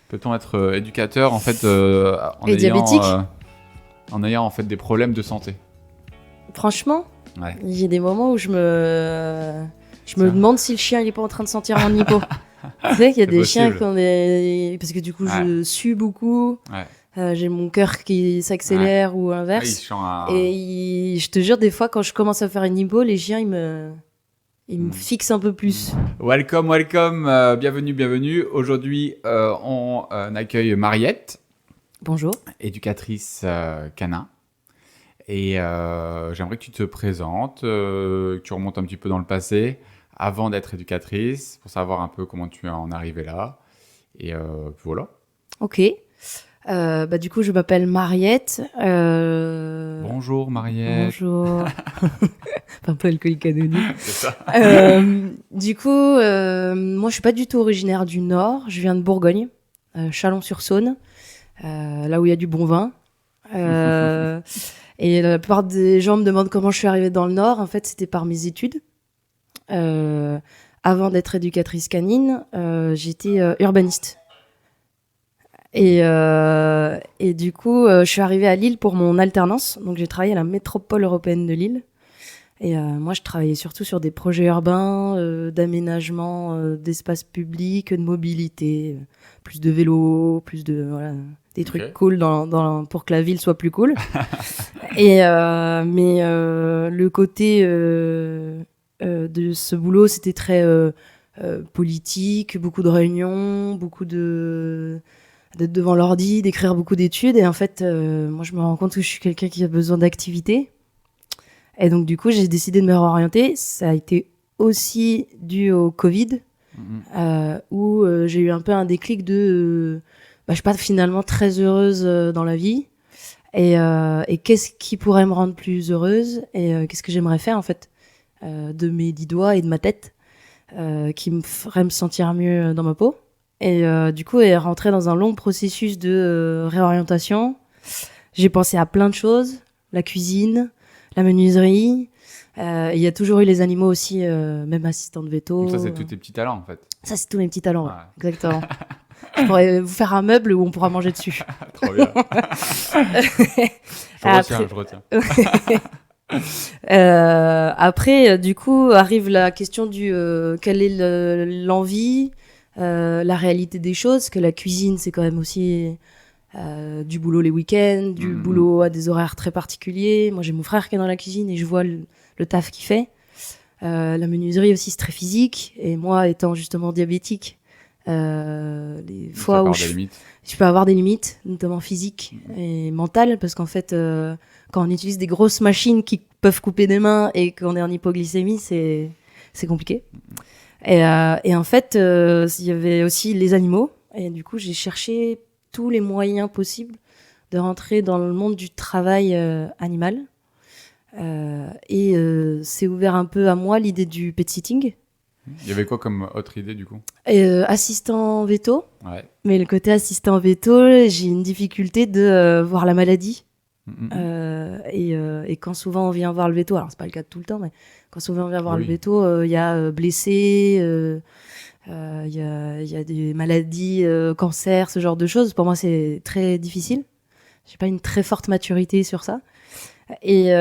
Peut-on être éducateur en fait Et diabétique en ayant en fait des problèmes de santé? Franchement, Ouais. il y a des moments où je me Ça. demande si le chien il est pas en train de sentir mon hypo. Tu sais qu'il y a C'est des chiens possible. qui ont des... Parce que du coup, je sue beaucoup. Ouais. J'ai mon cœur qui s'accélère ou Ouais, il inverse. chante un... Et je te jure, des fois, quand je commence à faire une hypo, les chiens, ils me fixent un peu plus. Welcome, bienvenue. Aujourd'hui, on accueille Mariette, Bonjour. éducatrice canin. Et j'aimerais que tu te présentes, que tu remontes un petit peu dans le passé, avant d'être éducatrice, pour savoir un peu comment tu en es arrivée là. Et voilà. Ok. Du coup, je m'appelle Mariette. Bonjour Mariette. Bonjour. Un peu alcoolique anonyme. C'est ça. Du coup, moi, je suis pas du tout originaire du Nord. Je viens de Bourgogne, Chalon-sur-Saône, là où il y a du bon vin. Et la plupart des gens me demandent comment je suis arrivée dans le Nord. En fait, c'était par mes études. Avant d'être éducatrice canine, j'étais urbaniste. Et du coup, je suis arrivée à Lille pour mon alternance. Donc, j'ai travaillé à la métropole européenne de Lille. Et moi, je travaillais surtout sur des projets urbains, d'aménagement d'espaces publics, de mobilité, plus de vélos, plus de voilà, des trucs cool pour que la ville soit plus cool. Et mais le côté de ce boulot, c'était très politique, beaucoup de réunions, beaucoup d'être devant l'ordi, d'écrire beaucoup d'études. Et en fait, moi, je me rends compte que je suis quelqu'un qui a besoin d'activité. Et donc, du coup, j'ai décidé de me réorienter. Ça a été aussi dû au Covid, où j'ai eu un peu un déclic de... je suis pas finalement très heureuse dans la vie. Et qu'est-ce qui pourrait me rendre plus heureuse? Et qu'est-ce que j'aimerais faire, en fait, de mes 10 doigts et de ma tête, qui me ferait me sentir mieux dans ma peau. Et du coup, est rentré dans un long processus de réorientation. J'ai pensé à plein de choses. La cuisine, la menuiserie. Il y a toujours eu les animaux aussi, même assistante veto. Donc ça, c'est tous tes petits talents, en fait. Ça, c'est tous mes petits talents, ouais. Exactement. Je pourrais vous faire un meuble où on pourra manger dessus. Trop bien. Je retiens. Après, du coup, arrive la question du quelle est l'envie, la réalité des choses, que la cuisine, c'est quand même aussi du boulot les week-ends, du boulot à des horaires très particuliers. Moi, j'ai mon frère qui est dans la cuisine et je vois le taf qu'il fait. La menuiserie aussi, c'est très physique. Et moi, étant justement diabétique, les fois où je peux avoir des limites, notamment physiques et mentales, parce qu'en fait, quand on utilise des grosses machines qui peuvent couper des mains et qu'on est en hypoglycémie, c'est compliqué. Et en fait, il y avait aussi les animaux. Et du coup, j'ai cherché tous les moyens possibles de rentrer dans le monde du travail animal. Et c'est ouvert un peu à moi l'idée du pet sitting. Il y avait quoi comme autre idée du coup? Assistant veto. Ouais. Mais le côté assistant veto, j'ai une difficulté de voir la maladie. Et quand souvent on vient voir le veto, alors c'est pas le cas de tout le temps, mais quand souvent on vient voir le veto, il y a blessé, il y a des maladies, cancer, ce genre de choses. Pour moi, c'est très difficile. J'ai pas une très forte maturité sur ça. Et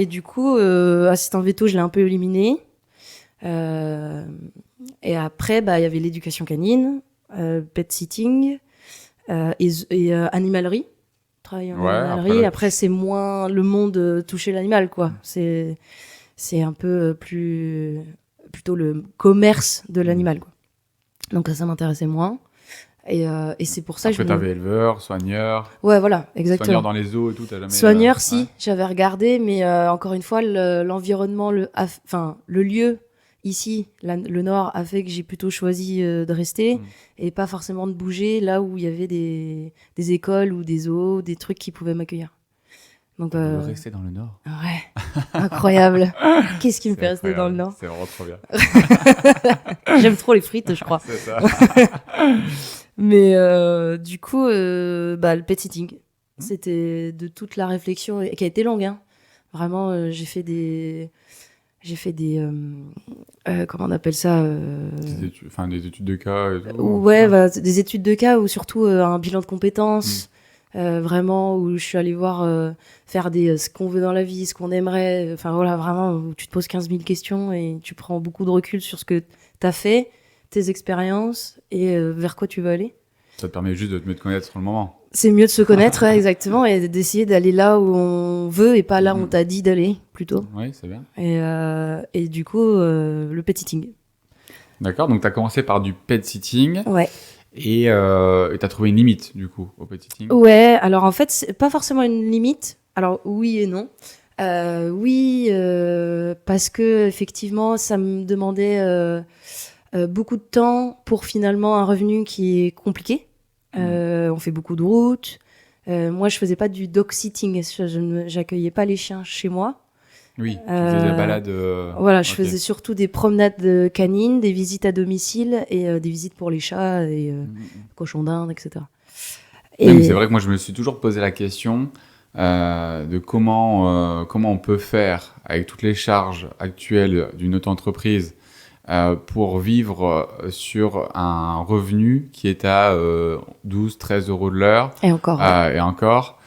du coup, assistant veto, je l'ai un peu éliminé. Et après, il y avait l'éducation canine, pet sitting et animalerie. Travailler en animalerie. Après, c'est moins le monde toucher l'animal, quoi. C'est un peu plutôt le commerce de l'animal, quoi. Donc ça m'intéressait moins. Et c'est pour ça que t'avais éleveur, soigneur. Ouais, voilà, exactement. Soigneur dans les zoos et tout, t'as jamais... Soigneur, si, j'avais regardé, mais encore une fois, l'environnement, le lieu ici, le Nord, a fait que j'ai plutôt choisi de rester et pas forcément de bouger là où il y avait des écoles ou des zoos, des trucs qui pouvaient m'accueillir. Donc, rester dans le Nord. Ouais, incroyable. Qu'est-ce qui me fait rester dans le Nord? C'est vraiment trop bien. J'aime trop les frites, je crois. C'est ça. Mais du coup, le pet sitting, c'était de toute la réflexion qui a été longue. Hein. Vraiment, j'ai J'ai fait comment on appelle ça des études de cas et tout. Ouais, bah, des études de cas ou surtout un bilan de compétences. Vraiment, où je suis allée voir faire ce qu'on veut dans la vie, ce qu'on aimerait. Enfin voilà, vraiment, où tu te poses 15 000 questions et tu prends beaucoup de recul sur ce que tu as fait, tes expériences et vers quoi tu veux aller. Ça te permet juste de te mieux te connaître sur le moment. C'est mieux de se connaître, ouais, exactement, et d'essayer d'aller là où on veut et pas là où on t'a dit d'aller, plutôt. Oui, c'est bien. Et du coup, le pet sitting. D'accord, donc tu as commencé par du pet sitting. Ouais. Et tu as trouvé une limite, du coup, au pet sitting. Ouais, alors en fait, c'est pas forcément une limite. Alors oui et non. Oui, parce que effectivement, ça me demandait beaucoup de temps pour finalement un revenu qui est compliqué. On fait beaucoup de routes. Moi, je faisais pas du dog sitting. J'accueillais pas les chiens chez moi. Oui, tu faisais des balades. Voilà, je faisais surtout des promenades canines, des visites à domicile et des visites pour les chats et cochons d'Inde, etc. Et... Non, mais c'est vrai que moi, je me suis toujours posé la question de comment on peut faire avec toutes les charges actuelles d'une auto-entreprise pour vivre sur un revenu qui est à 12-13 euros de l'heure. Et encore. Et encore.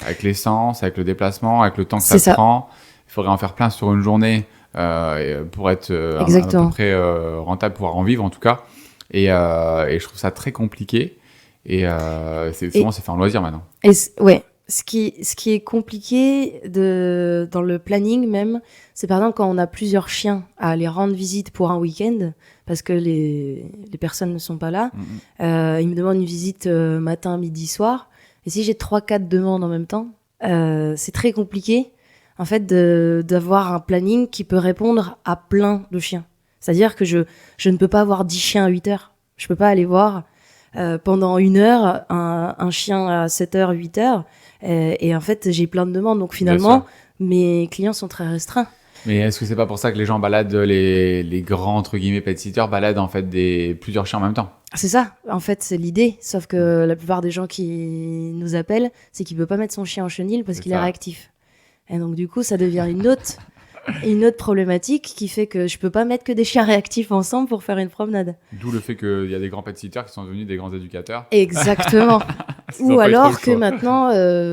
Avec l'essence, avec le déplacement, avec le temps que ça prend. Il faudrait en faire plein sur une journée pour être à peu près rentable, pouvoir en vivre en tout cas. Et je trouve ça très compliqué. Et souvent, c'est fait en loisir maintenant. Ouais. Ce qui est compliqué dans le planning même, c'est par exemple quand on a plusieurs chiens à aller rendre visite pour un week-end, parce que les personnes ne sont pas là. Ils me demandent une visite matin, midi, soir. Et si j'ai 3-4 demandes en même temps, c'est très compliqué en fait d'avoir un planning qui peut répondre à plein de chiens. C'est-à-dire que je ne peux pas avoir 10 chiens à 8 heures. Je peux pas aller voir pendant 1 heure un chien à 7 heures, 8 heures. Et en fait, j'ai plein de demandes. Donc finalement, mes clients sont très restreints. Mais est-ce que c'est pas pour ça que les gens baladent les grands, entre guillemets, pet-sitters baladent en fait plusieurs chiens en même temps? C'est ça, en fait, c'est l'idée. Sauf que la plupart des gens qui nous appellent, c'est qu'il peut pas mettre son chien en chenil parce qu'il est réactif. Et donc, du coup, ça devient une autre problématique qui fait que je peux pas mettre que des chiens réactifs ensemble pour faire une promenade. D'où le fait qu'il y a des grands pet-sitters qui sont devenus des grands éducateurs. Exactement. Ou alors que maintenant,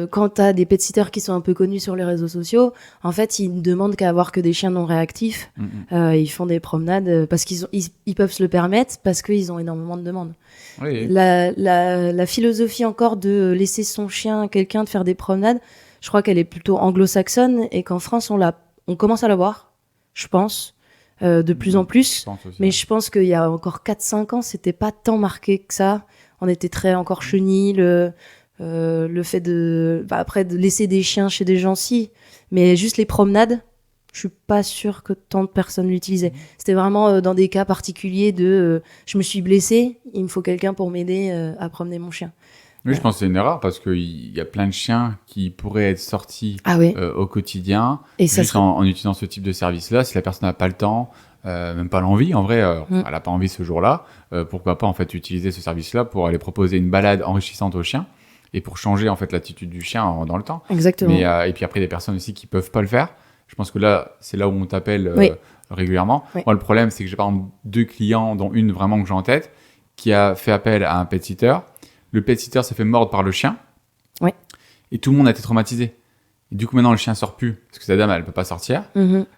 quand t'as des pet-sitters qui sont un peu connus sur les réseaux sociaux, en fait, ils ne demandent qu'à avoir que des chiens non réactifs. Ils font des promenades parce qu'ils peuvent se le permettre, parce qu'ils ont énormément de demandes. Oui. La philosophie encore de laisser son chien à quelqu'un de faire des promenades, je crois qu'elle est plutôt anglo-saxonne et qu'en France, on commence à la voir, je pense, de plus en plus. Mais je pense qu'il y a encore 4-5 ans, c'était pas tant marqué que ça. On était très encore chenilles. Le fait après de laisser des chiens chez des gens, si. Mais juste les promenades, je suis pas sûre que tant de personnes l'utilisaient. C'était vraiment dans des cas particuliers je me suis blessée, il me faut quelqu'un pour m'aider à promener mon chien. Oui, je pense que c'est une erreur parce qu'il y a plein de chiens qui pourraient être sortis au quotidien et juste en utilisant ce type de service-là. Si la personne n'a pas le temps, même pas l'envie, en vrai, elle n'a pas envie ce jour-là, pourquoi pas en fait utiliser ce service-là pour aller proposer une balade enrichissante au chien et pour changer en fait l'attitude du chien dans le temps. Exactement. Et puis après, des personnes aussi qui peuvent pas le faire. Je pense que là, c'est là où on t'appelle régulièrement. Oui. Moi, le problème, c'est que j'ai par exemple 2 clients, dont une vraiment que j'ai en tête, qui a fait appel à un pet-sitter. Le pet-sitter s'est fait mordre par le chien. Oui. Et tout le monde a été traumatisé. Et du coup, maintenant, le chien sort plus. Parce que sa dame, elle peut pas sortir.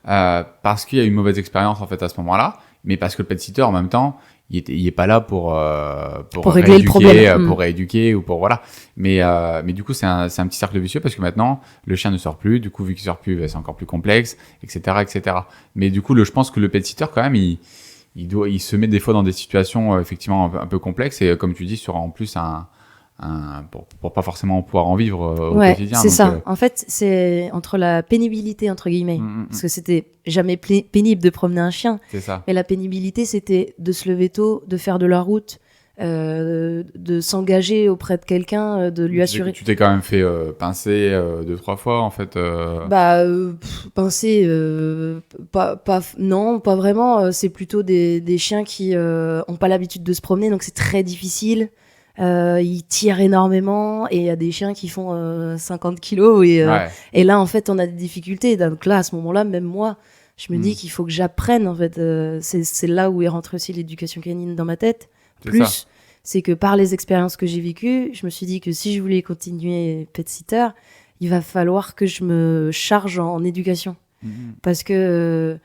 Parce qu'il y a eu une mauvaise expérience, en fait, à ce moment-là. Mais parce que le pet-sitter, en même temps, il est pas là pour régler le problème. Pour rééduquer ou pour, voilà. Mais du coup, c'est un petit cercle vicieux parce que maintenant, le chien ne sort plus. Du coup, vu qu'il sort plus, c'est encore plus complexe, etc., etc. Mais du coup, je pense que le pet-sitter, quand même, il se met des fois dans des situations effectivement un peu complexes et comme tu dis sur en plus pour pas forcément pouvoir en vivre au quotidien. C'est donc, ça. En fait, c'est entre la pénibilité entre guillemets, parce que c'était jamais pénible de promener un chien. C'est ça. Mais la pénibilité, c'était de se lever tôt, de faire de la route, de s'engager auprès de quelqu'un, de lui assurer. Tu t'es quand même fait pincer 2-3 fois en fait. Pincer, non, pas vraiment. C'est plutôt des chiens qui ont pas l'habitude de se promener, donc c'est très difficile. Ils tirent énormément et il y a des chiens qui font 50 kilos et là en fait on a des difficultés. Donc là à ce moment-là, même moi, Je me dis qu'il faut que j'apprenne, en fait. C'est là où est rentrée aussi l'éducation canine dans ma tête. Plus, c'est que par les expériences que j'ai vécues, je me suis dit que si je voulais continuer pet sitter, il va falloir que je me charge en éducation. Parce que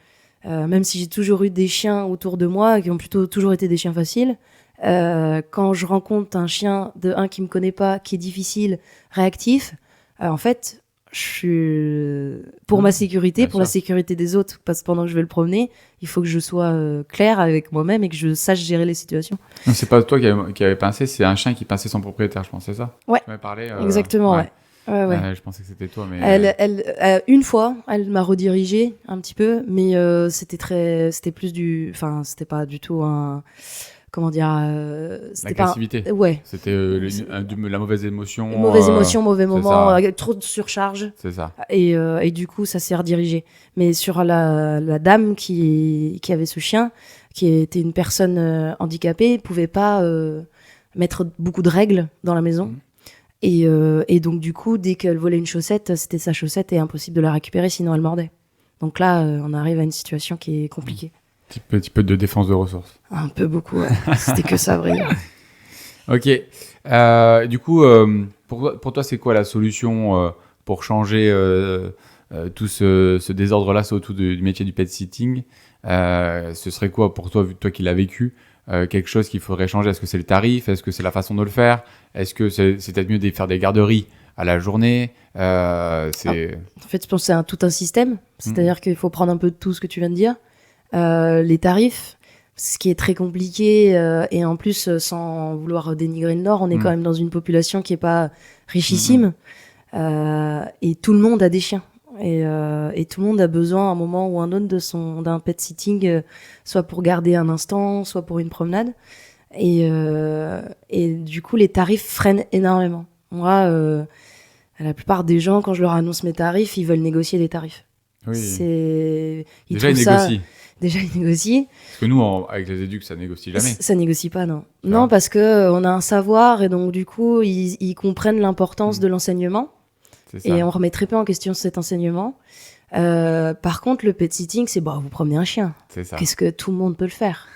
même si j'ai toujours eu des chiens autour de moi, qui ont plutôt toujours été des chiens faciles, quand je rencontre un chien qui me connaît pas, qui est difficile, réactif, en fait, je suis pour ma sécurité, pour la sécurité des autres, parce que pendant que je vais le promener, il faut que je sois claire avec moi-même et que je sache gérer les situations. Donc c'est pas toi qui avait pincé, c'est un chien qui pinçait son propriétaire, je pense, c'est ça? Ouais. Tu m'avais parlé. Exactement, ouais. Je pensais que c'était toi, mais une fois, elle m'a redirigée un petit peu, mais c'était pas du tout un, comment dire, c'était l'agressivité. pas, ouais. C'était la mauvaise émotion. Mauvais moment, trop de surcharge. C'est ça. Et du coup, ça s'est redirigé. Mais sur la dame qui avait ce chien, qui était une personne handicapée, pouvait pas mettre beaucoup de règles dans la maison. Et donc, du coup, dès qu'elle volait une chaussette, c'était sa chaussette et impossible de la récupérer, sinon elle mordait. Donc là, on arrive à une situation qui est compliquée. Petit peu de défense de ressources. Un peu beaucoup, ouais. C'était que ça, vrai. Ok. Du coup, pour toi, c'est quoi la solution pour changer tout ce désordre-là autour du métier du pet sitting? Ce serait quoi pour toi, vu que toi qui l'as vécu? Quelque chose qu'il faudrait changer? Est-ce que c'est le tarif? Est-ce que c'est la façon de le faire? Est-ce que c'est peut-être mieux de faire des garderies à la journée? En fait, je pense que c'est tout un système. C'est-à-dire qu'il faut prendre un peu de tout ce que tu viens de dire. Les tarifs, ce qui est très compliqué, et en plus, sans vouloir dénigrer le Nord, on est quand même dans une population qui n'est pas richissime. Et tout le monde a des chiens. Et tout le monde a besoin à un moment ou un autre d'un pet sitting, soit pour garder un instant, soit pour une promenade. Et du coup, les tarifs freinent énormément. Moi, la plupart des gens, quand je leur annonce mes tarifs, ils veulent négocier des tarifs. Oui. Déjà, ils négocient. Parce que nous, avec les éducs, ça négocie jamais. Ça négocie pas, non. Non, parce que on a un savoir et donc du coup, ils comprennent l'importance de l'enseignement. Et on remet très peu en question cet enseignement. Par contre, le pet sitting, c'est vous promenez un chien. C'est ça. Qu'est-ce que tout le monde peut le faire?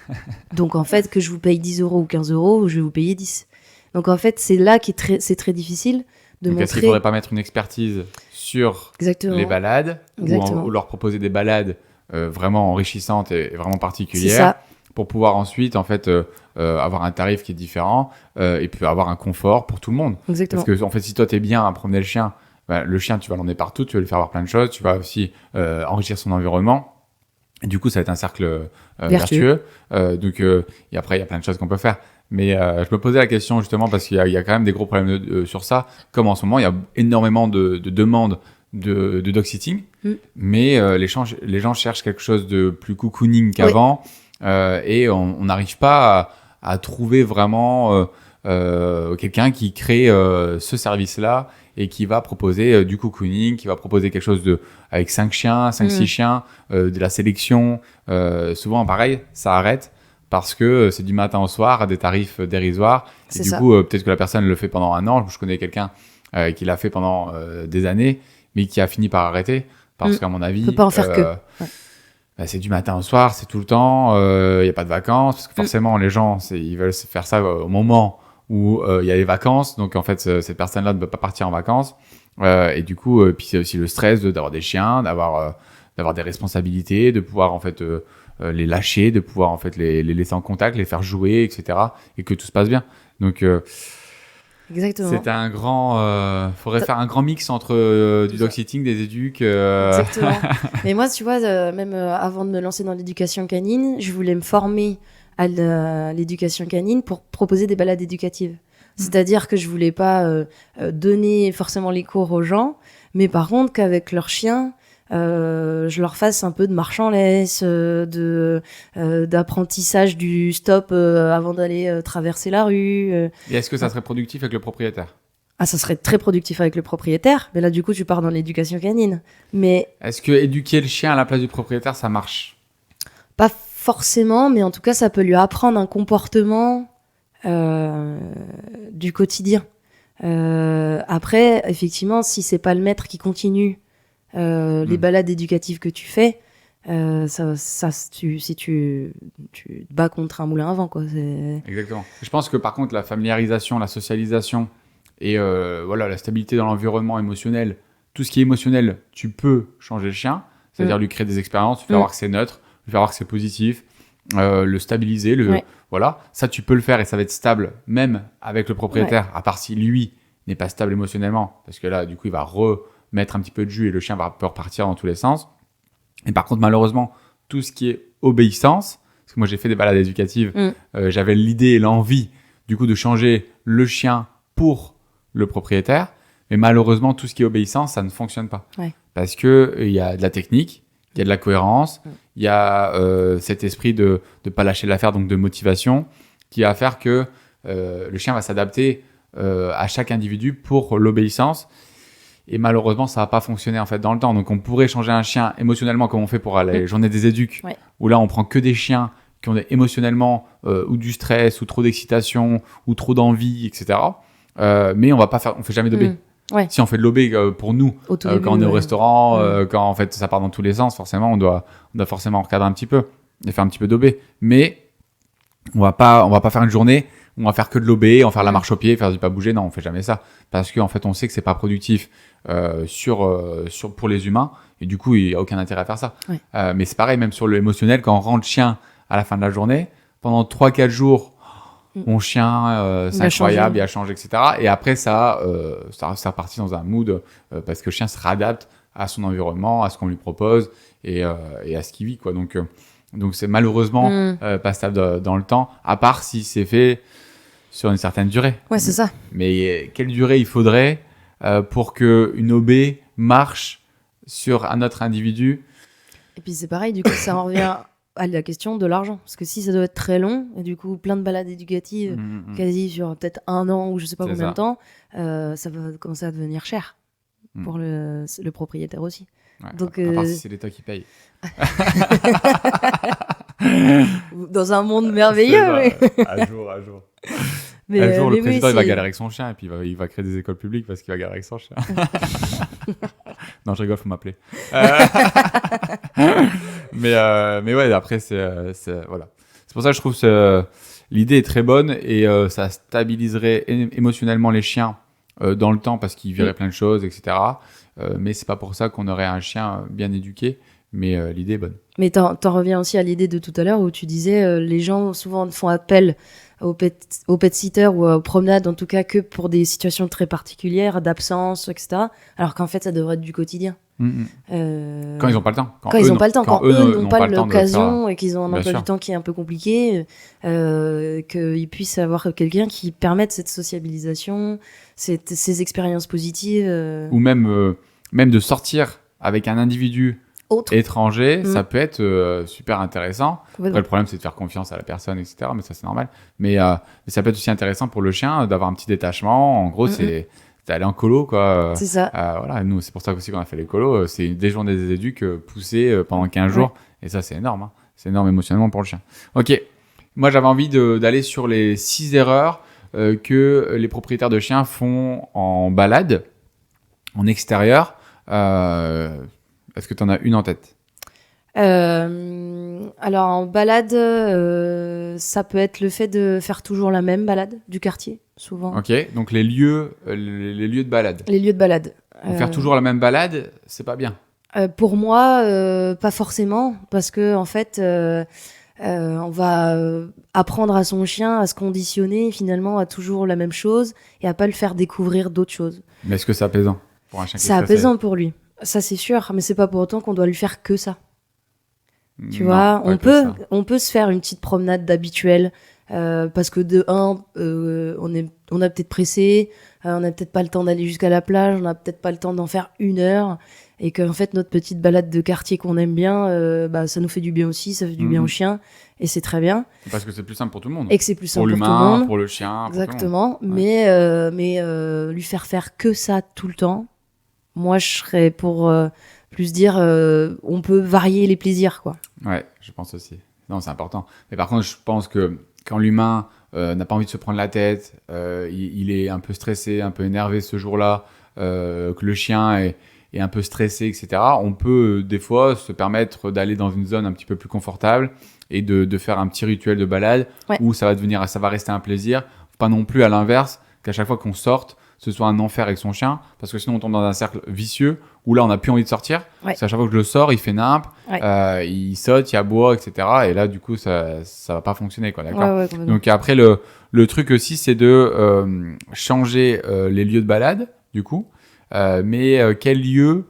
Donc en fait, que je vous paye 10 euros ou 15 euros, je vais vous payer 10. Donc en fait, c'est là c'est très difficile de montrer. Est-ce qu'il ne faudrait pas mettre une expertise sur les balades ou leur proposer des balades vraiment enrichissantes et vraiment particulières pour pouvoir ensuite en fait avoir un tarif qui est différent et puis avoir un confort pour tout le monde. Exactement. Parce que en fait, si toi t'es bien à promener le chien, tu vas l'emmener partout, tu vas lui faire voir plein de choses, tu vas aussi enrichir son environnement. Et du coup, ça va être un cercle vertueux. Et après, il y a plein de choses qu'on peut faire. Mais je me posais la question justement parce qu'il y a quand même des gros problèmes sur ça. Comme en ce moment, il y a énormément de demandes de dog sitting, mais les gens cherchent quelque chose de plus cocooning qu'avant, et on n'arrive pas à trouver vraiment quelqu'un qui crée ce service-là et qui va proposer du cocooning, qui va proposer quelque chose avec 5 chiens, 5-6 chiens, de la sélection. Souvent, pareil, ça arrête parce que c'est du matin au soir à des tarifs dérisoires. Et du coup, peut-être que la personne le fait pendant 1 an. Je connais quelqu'un qui l'a fait pendant des années, mais qui a fini par arrêter parce qu'à mon avis, on peut pas en faire que. C'est du matin au soir, c'est tout le temps. Il y a pas de vacances parce que forcément les gens, ils veulent faire ça au moment où il y a les vacances. Donc en fait, cette personne-là ne peut pas partir en vacances. Et du coup, puis c'est aussi le stress d'avoir des chiens, d'avoir des responsabilités, de pouvoir en fait les lâcher, de pouvoir en fait les laisser en contact, les faire jouer, etc. Et que tout se passe bien. Donc exactement. C'est un grand. Faudrait faire un grand mix entre du dog sitting, des éducs. Exactement. Mais moi, tu vois, même avant de me lancer dans l'éducation canine, je voulais me former à l'éducation canine pour proposer des balades éducatives. C'est-à-dire que je voulais pas donner forcément les cours aux gens, mais par contre qu'avec leurs chiens, je leur fasse un peu de marche en laisse, d'apprentissage du stop avant d'aller traverser la rue. Et est-ce que ça serait productif avec le propriétaire? Ah, ça serait très productif avec le propriétaire, mais là du coup tu pars dans l'éducation canine. Mais est-ce que éduquer le chien à la place du propriétaire, ça marche? Pas forcément, mais en tout cas ça peut lui apprendre un comportement du quotidien. Après, effectivement, si c'est pas le maître qui continue les balades éducatives que tu fais, Si tu te bats contre un moulin à vent, quoi. Exactement. Je pense que par contre, la familiarisation, la socialisation et voilà, la stabilité dans l'environnement émotionnel, tout ce qui est émotionnel, tu peux changer le chien, c'est-à-dire lui créer des expériences, lui faire voir que c'est neutre, lui faire voir que c'est positif, le stabiliser, voilà. Ça, tu peux le faire et ça va être stable, même avec le propriétaire, à part si lui n'est pas stable émotionnellement, parce que là, du coup, il va remettre un petit peu de jus et le chien peut repartir dans tous les sens. Et par contre, malheureusement, tout ce qui est obéissance, parce que moi, j'ai fait des balades éducatives, j'avais l'idée et l'envie, du coup, de changer le chien pour le propriétaire, mais malheureusement, tout ce qui est obéissance, ça ne fonctionne pas. Ouais. Parce qu'il y a de la technique, il y a de la cohérence, il y a cet esprit de ne pas lâcher l'affaire, donc de motivation, qui va faire que le chien va s'adapter à chaque individu pour l'obéissance. Et malheureusement, ça va pas fonctionner en fait dans le temps. Donc, on pourrait changer un chien émotionnellement comme on fait pour les journées des éduques, où là, on prend que des chiens qui ont émotionnellement ou du stress, ou trop d'excitation, ou trop d'envie, etc. Mais on fait jamais d'obé. Si on fait de l'obé pour nous, quand on est au restaurant, quand en fait ça part dans tous les sens, forcément, on doit forcément recadrer un petit peu et faire un petit peu d'obé. Mais on va pas faire une journée où on va faire que de l'obé, on va faire la marche au pied, faire du pas bouger. Non, on fait jamais ça parce qu'en fait, on sait que c'est pas productif pour les humains et du coup, il y a aucun intérêt à faire ça. Mais c'est pareil, même sur l'émotionnel, quand on rend le chien à la fin de la journée, pendant 3-4 jours, mon chien, c'est incroyable, il a changé, etc. Et après, ça repartit dans un mood parce que le chien se réadapte à son environnement, à ce qu'on lui propose et à ce qu'il vit, quoi. Donc c'est malheureusement pas stable dans le temps, à part si c'est fait sur une certaine durée. Ouais, c'est ça. Mais quelle durée il faudrait pour qu'une OB marche sur un autre individu? Et puis c'est pareil, du coup, ça en revient à la question de l'argent. Parce que si ça doit être très long, et du coup, plein de balades éducatives, quasi sur peut-être 1 an ou je sais pas combien de temps, ça va commencer à devenir cher pour le propriétaire aussi. Ouais, donc, à part si c'est l'État qui paye. Dans un monde merveilleux. Mais... à jour. Mais, un jour, le président oui, il va galérer avec son chien et puis il va créer des écoles publiques parce qu'il va galérer avec son chien. Non, je rigole, faut m'appeler. Mais ouais, après, voilà. C'est pour ça que je trouve que l'idée est très bonne et ça stabiliserait émotionnellement les chiens dans le temps parce qu'ils verraient plein de choses, etc. Mais c'est pas pour ça qu'on aurait un chien bien éduqué. Mais l'idée est bonne. Mais t'en reviens aussi à l'idée de tout à l'heure où tu disais les gens souvent font appel au pet sitter ou aux promenades, en tout cas que pour des situations très particulières, d'absence, etc. Alors qu'en fait, ça devrait être du quotidien. Quand ils n'ont pas le temps. Quand ils n'ont pas le temps. Quand eux n'ont pas l'occasion et qu'ils ont un Bien emploi sûr. du temps qui est un peu compliqué, qu'ils puissent avoir quelqu'un qui permette cette sociabilisation, ces expériences positives. Ou même de sortir avec un individu étranger, ça peut être super intéressant. Après, le problème, c'est de faire confiance à la personne, etc. Mais ça, c'est normal. Mais ça peut être aussi intéressant pour le chien d'avoir un petit détachement. En gros, c'est d'aller en colo, quoi. C'est ça. Voilà, nous, c'est pour ça aussi qu'on a fait les colos. C'est des journées des éduques poussées pendant 15 jours. Et ça, c'est énorme. Hein. C'est énorme émotionnellement pour le chien. Ok. Moi, j'avais envie d'aller sur les 6 erreurs que les propriétaires de chiens font en balade, en extérieur. Est-ce que tu en as une en tête? Alors en balade, ça peut être le fait de faire toujours la même balade du quartier, souvent. Ok, donc les lieux de balade. Les lieux de balade. Faire toujours la même balade, c'est pas bien. Pour moi, pas forcément, parce que en fait, on va apprendre à son chien à se conditionner finalement à toujours la même chose et à pas le faire découvrir d'autres choses. Mais est-ce que c'est apaisant pour un chien qui est C'est stressé? apaisant pour lui. Ça, c'est sûr, mais c'est pas pour autant qu'on doit lui faire que ça. Tu vois, on peut se faire une petite promenade d'habituel parce que de un, on a peut-être pressé, on n'a peut-être pas le temps d'aller jusqu'à la plage, on n'a peut-être pas le temps d'en faire 1 heure et qu'en fait notre petite balade de quartier qu'on aime bien, ça nous fait du bien aussi, ça fait du bien au chien et c'est très bien. Parce que c'est plus simple pour tout le monde. Et que c'est plus simple pour pour tout le monde. l'humain, pour le chien. Exactement. Pour tout le monde. Mais lui faire que ça tout le temps. Moi, je serais pour plus dire on peut varier les plaisirs, quoi. Ouais, je pense aussi. Non, c'est important. Mais par contre, je pense que quand l'humain n'a pas envie de se prendre la tête, il est un peu stressé, un peu énervé ce jour-là, que le chien est un peu stressé, etc., on peut des fois se permettre d'aller dans une zone un petit peu plus confortable et de faire un petit rituel de balade où ça va rester un plaisir. Pas non plus à l'inverse, qu'à chaque fois qu'on sorte, ce soit un enfer avec son chien, parce que sinon on tombe dans un cercle vicieux où là on n'a plus envie de sortir. Parce qu'à chaque fois que je le sors, il fait nimp, il saute, il aboie, etc. Et là du coup ça va pas fonctionner, quoi, d'accord. Donc après le truc aussi, c'est de changer les lieux de balade, du coup. Mais quels lieux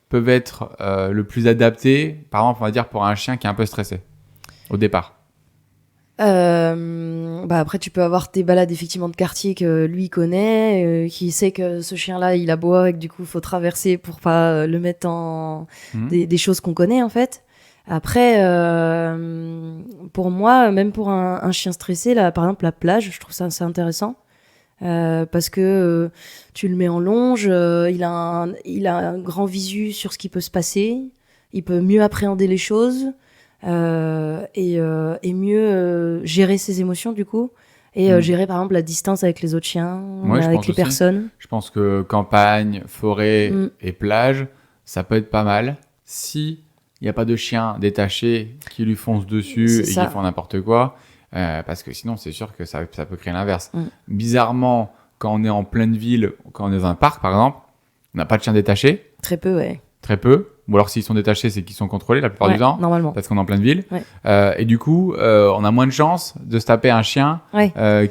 peuvent être le plus adaptés, par exemple, on va dire pour un chien qui est un peu stressé au départ? Après, tu peux avoir tes balades effectivement de quartier que lui connaît, qui sait que ce chien-là il aboie et que du coup il faut traverser pour pas le mettre en des choses qu'on connaît en fait. Après, pour moi, même pour un chien stressé, là, par exemple la plage, je trouve ça assez intéressant. Parce que tu le mets en longe, il a un grand visu sur ce qui peut se passer, il peut mieux appréhender les choses. Et mieux gérer ses émotions du coup et gérer par exemple la distance avec les autres chiens, avec les personnes. Je pense que campagne, forêt et plage, ça peut être pas mal si il n'y a pas de chiens détachés qui lui foncent dessus et qui font n'importe quoi, parce que sinon c'est sûr que ça peut créer l'inverse. Bizarrement, quand on est en pleine ville, quand on est dans un parc par exemple, on n'a pas de chiens détachés. Très peu, Très peu. Ou alors s'ils sont détachés, c'est qu'ils sont contrôlés la plupart du temps, normalement. Parce qu'on est en pleine ville. Et du coup, on a moins de chances de se taper un chien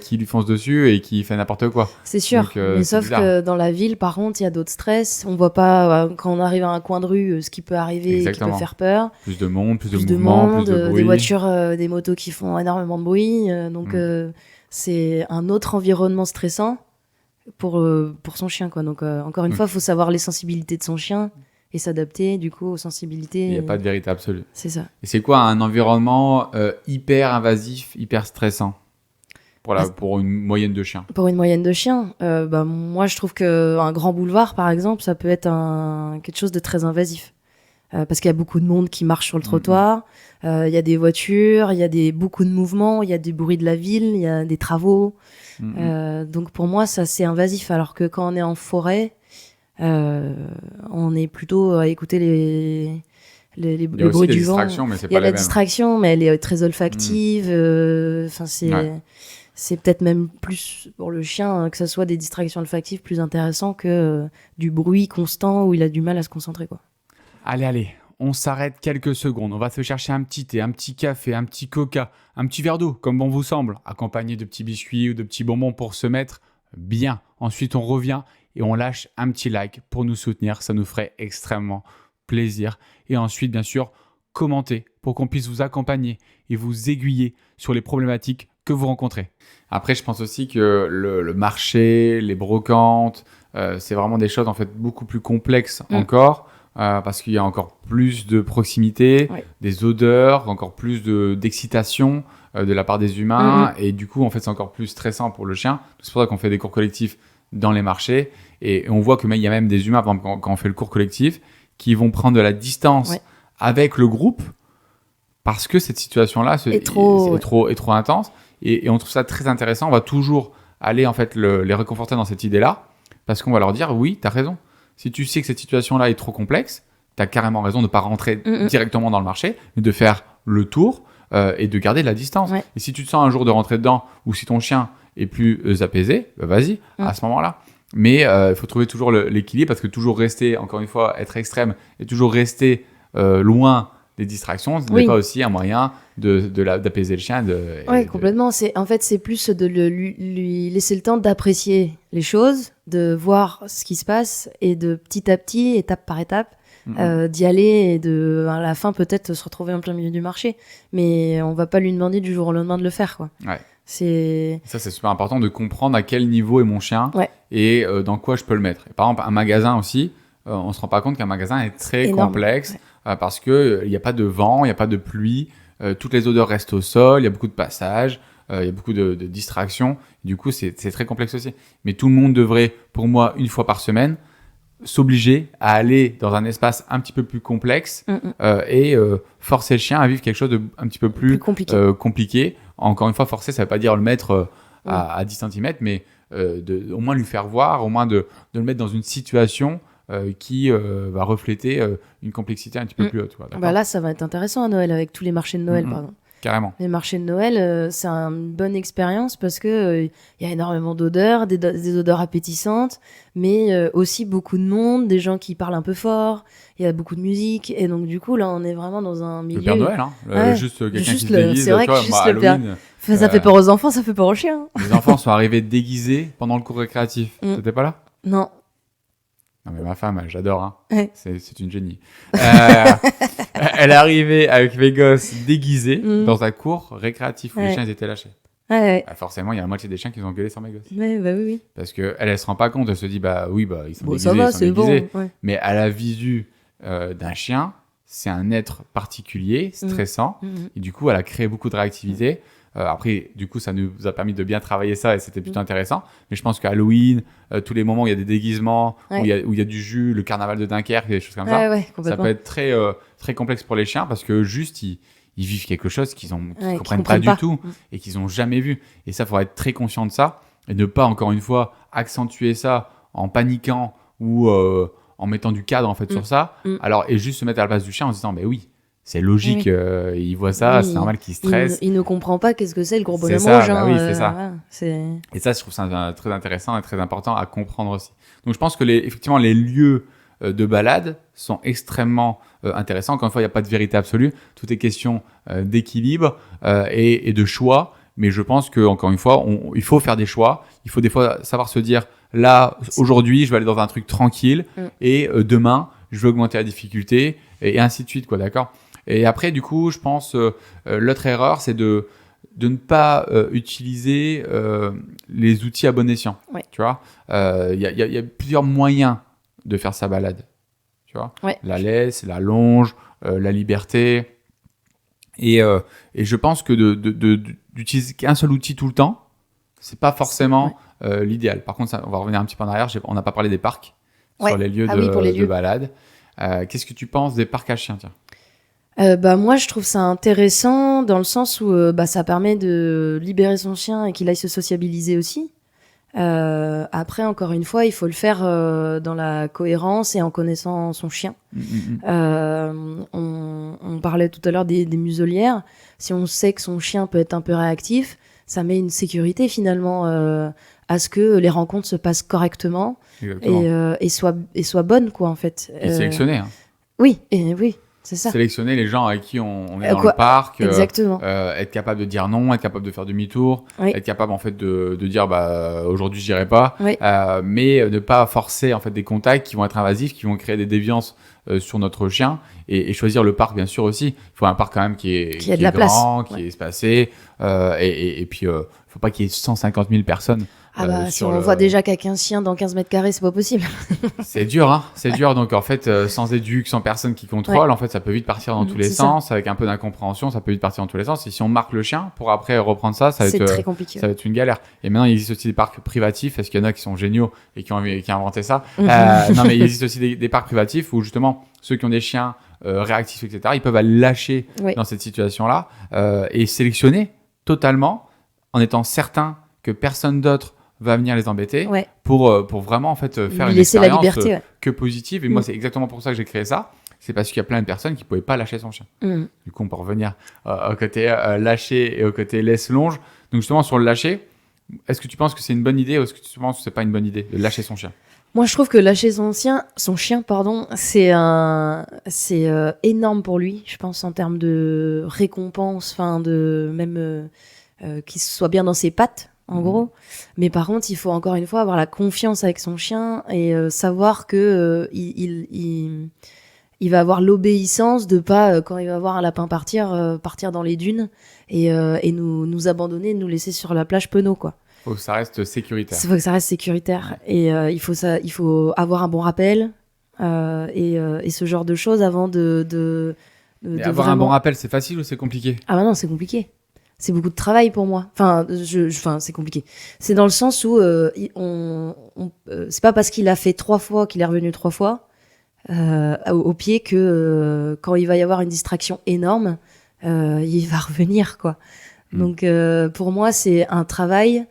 qui lui fonce dessus et qui fait n'importe quoi. C'est sûr. Donc, mais sauf que dans la ville, par contre, il y a d'autres stress. On voit pas quand on arrive à un coin de rue ce qui peut arriver et qui peut faire peur. Plus de monde, plus de mouvement, plus de bruit. Des voitures, des motos qui font énormément de bruit. Donc c'est un autre environnement stressant pour son chien, quoi. Donc encore une fois, il faut savoir les sensibilités de son chien et s'adapter du coup aux sensibilités. Il n'y a pas de vérité absolue. C'est ça. Et c'est quoi un environnement hyper invasif, hyper stressant pour une moyenne de chiens? Pour une moyenne de chiens, moi je trouve qu'un grand boulevard par exemple, ça peut être quelque chose de très invasif. Parce qu'il y a beaucoup de monde qui marche sur le trottoir, il y a des voitures, il y a beaucoup de mouvements, il y a des bruits de la ville, il y a des travaux. Donc pour moi ça c'est invasif, alors que quand on est en forêt, on est plutôt à écouter les bruits du vent. Il y a la distraction, mais elle est très olfactive. C'est peut-être même plus pour le chien que ça soit des distractions olfactives plus intéressant que du bruit constant où il a du mal à se concentrer, quoi. Allez, on s'arrête quelques secondes. On va se chercher un petit thé, un petit café, un petit coca, un petit verre d'eau, comme bon vous semble, accompagné de petits biscuits ou de petits bonbons pour se mettre bien. Ensuite, on revient et on lâche un petit like pour nous soutenir. Ça nous ferait extrêmement plaisir. Et ensuite, bien sûr, commentez pour qu'on puisse vous accompagner et vous aiguiller sur les problématiques que vous rencontrez. Après, je pense aussi que le marché, les brocantes, c'est vraiment des choses en fait beaucoup plus complexes encore. Parce qu'il y a encore plus de proximité, des odeurs, encore plus d'excitation de la part des humains. Et du coup, en fait, c'est encore plus stressant pour le chien. C'est pour ça qu'on fait des cours collectifs dans les marchés. Et on voit qu'il y a même des humains, par exemple, quand on fait le cours collectif, qui vont prendre de la distance avec le groupe parce que cette situation-là est trop intense. Et on trouve ça très intéressant. On va toujours aller en fait les réconforter dans cette idée-là parce qu'on va leur dire « Oui, tu as raison. Si tu sais que cette situation-là est trop complexe, tu as carrément raison de ne pas rentrer directement dans le marché, mais de faire le tour et de garder de la distance. Et si tu te sens un jour de rentrer dedans ou si ton chien est plus apaisé, vas-y, à ce moment-là. Mais il faut trouver toujours l'équilibre parce que toujours rester, encore une fois, être extrême et toujours rester loin des distractions, ce n'est pas aussi un moyen d'apaiser le chien. Complètement. En fait, c'est plus de lui laisser le temps d'apprécier les choses, de voir ce qui se passe et de petit à petit, étape par étape, d'y aller et à la fin peut-être se retrouver en plein milieu du marché. Mais on va pas lui demander du jour au lendemain de le faire, quoi. Ça, c'est super important de comprendre à quel niveau est mon chien et dans quoi je peux le mettre. Et par exemple, un magasin aussi, on se rend pas compte qu'un magasin est très complexe parce qu'il n'y a pas de vent, il n'y a pas de pluie, toutes les odeurs restent au sol, il y a beaucoup de passages, il y a beaucoup de distractions. Du coup, c'est très complexe aussi. Mais tout le monde devrait, pour moi, une fois par semaine, s'obliger à aller dans un espace un petit peu plus complexe et forcer le chien à vivre quelque chose de un petit peu plus compliqué. Encore une fois, forcer, ça ne veut pas dire le mettre à 10 cm, mais au moins lui faire voir, au moins de le mettre dans une situation qui va refléter une complexité un petit peu plus haute. Quoi, Bah là, ça va être intéressant à Noël avec tous les marchés de Noël, pardon. Carrément. Les marchés de Noël, c'est une bonne expérience parce que y a énormément d'odeurs, des odeurs appétissantes, mais aussi beaucoup de monde, des gens qui parlent un peu fort, il y a beaucoup de musique, et donc du coup là on est vraiment dans un milieu. Le Père Noël, hein. Ouais. Juste quelqu'un Juste qui se déguise. c'est vrai toi, que juste moi, le Père. Halloween, Ça fait peur aux enfants, ça fait peur aux chiens. les enfants sont arrivés déguisés pendant le cours récréatif. T'étais pas là? Non. Non mais ma femme, j'adore, hein. Ouais. C'est une génie. Elle est arrivée avec mes gosses déguisés dans un cours récréatif où les chiens ils étaient lâchés. Ouais. Bah, forcément, il y a la moitié des chiens qui ont gueulé sur mes gosses. Ouais, bah oui. Parce qu'elle se rend pas compte, elle se dit bah oui, bah ils sont Bon, déguisés, ça va, ils sont c'est déguisés. bon. Ouais. Mais à la visu d'un chien, c'est un être particulier, stressant, et du coup, elle a créé beaucoup de réactivité. Après, du coup, ça nous a permis de bien travailler ça et c'était plutôt intéressant. Mais je pense qu'à Halloween, tous les moments où il y a des déguisements, où il y a du jus, le carnaval de Dunkerque, des choses comme ça, ça peut être très, très complexe pour les chiens parce que juste, ils vivent quelque chose qu'ils ne comprennent pas du tout et qu'ils n'ont jamais vu. Et ça, il faudra être très conscient de ça et ne pas, encore une fois, accentuer ça en paniquant ou en mettant du cadre en fait, sur ça. Alors, et juste se mettre à la place du chien en se disant, mais oui, c'est logique, il voit ça, c'est normal qu'il stresse. Il ne comprend pas qu'est-ce que c'est le gros bonhomme ça, rouge. bah oui, c'est ça. Voilà, et ça, je trouve ça très intéressant et très important à comprendre aussi. Donc, je pense que effectivement, les lieux de balade sont extrêmement intéressants. Encore une fois, il n'y a pas de vérité absolue. Tout est question d'équilibre et de choix. Mais je pense que, encore une fois, il faut faire des choix. Il faut des fois savoir se dire, là, aujourd'hui, je vais aller dans un truc tranquille et demain, je vais augmenter la difficulté et ainsi de suite, quoi, d'accord? Et après, du coup, je pense l'autre erreur, c'est de ne pas utiliser les outils à bon escient. Ouais. Tu vois, il y a plusieurs moyens de faire sa balade. Tu vois, la laisse, la longe, la liberté. Et je pense que d'utiliser qu'un seul outil tout le temps, c'est pas forcément l'idéal. Par contre, on va revenir un petit peu en arrière. On n'a pas parlé des parcs sur les lieux de balade. Qu'est-ce que tu penses des parcs à chiens, tiens? Moi, je trouve ça intéressant dans le sens où ça permet de libérer son chien et qu'il aille se sociabiliser aussi. Après, encore une fois, il faut le faire dans la cohérence et en connaissant son chien. On parlait tout à l'heure des muselières. Si on sait que son chien peut être un peu réactif, ça met une sécurité finalement à ce que les rencontres se passent correctement et soient bonnes, quoi, en fait. Et sélectionner. Hein. Oui, c'est ça. Sélectionner les gens avec qui on est dans le parc, exactement. être capable de dire non, être capable de faire demi-tour, être capable en fait de dire aujourd'hui j'irai pas, mais ne pas forcer en fait des contacts qui vont être invasifs, qui vont créer des déviances sur notre chien et choisir le parc bien sûr aussi. Il faut un parc quand même qui est grand, qui est espacé et puis il faut pas qu'il y ait 150 000 personnes. Si on voit déjà qu'à 15 chiens dans 15 mètres carrés, c'est pas possible. C'est dur, hein. C'est dur. Donc, en fait, sans éduc, sans personne qui contrôle, en fait, ça peut vite partir dans tous les sens. Avec un peu d'incompréhension, ça peut vite partir dans tous les sens. Et si on marque le chien pour après reprendre ça, ça va être très compliqué. Ça va être une galère. Et maintenant, il existe aussi des parcs privatifs. Est-ce qu'il y en a qui sont géniaux et qui ont inventé ça? Non, mais il existe aussi des parcs privatifs où justement, ceux qui ont des chiens réactifs, etc., ils peuvent aller lâcher dans cette situation-là et sélectionner totalement en étant certain que personne d'autre va venir les embêter pour vraiment en fait faire une expérience que positive. Et moi, c'est exactement pour ça que j'ai créé ça. C'est parce qu'il y a plein de personnes qui ne pouvaient pas lâcher son chien. Du coup, on peut revenir au côté lâcher et au côté laisse-longe. Donc justement, sur le lâcher, est-ce que tu penses que c'est une bonne idée ou est-ce que tu penses que c'est pas une bonne idée de lâcher son chien? Moi, je trouve que lâcher son chien, c'est énorme pour lui, je pense, en termes de récompense, de même qu'il soit bien dans ses pattes. En gros, mais par contre, il faut encore une fois avoir la confiance avec son chien et savoir que il va avoir l'obéissance de pas quand il va voir un lapin partir dans les dunes et nous abandonner, nous laisser sur la plage penaud, quoi. Faut que ça reste sécuritaire. Il faut que ça reste sécuritaire et il faut avoir un bon rappel et ce genre de choses avant de avoir vraiment... un bon rappel, c'est facile ou c'est compliqué? Ah bah non, c'est compliqué. C'est beaucoup de travail pour moi. C'est compliqué. C'est dans le sens où c'est pas parce qu'il a fait 3 fois qu'il est revenu 3 fois au pied que quand il va y avoir une distraction énorme, il va revenir, quoi. Donc pour moi, c'est un travail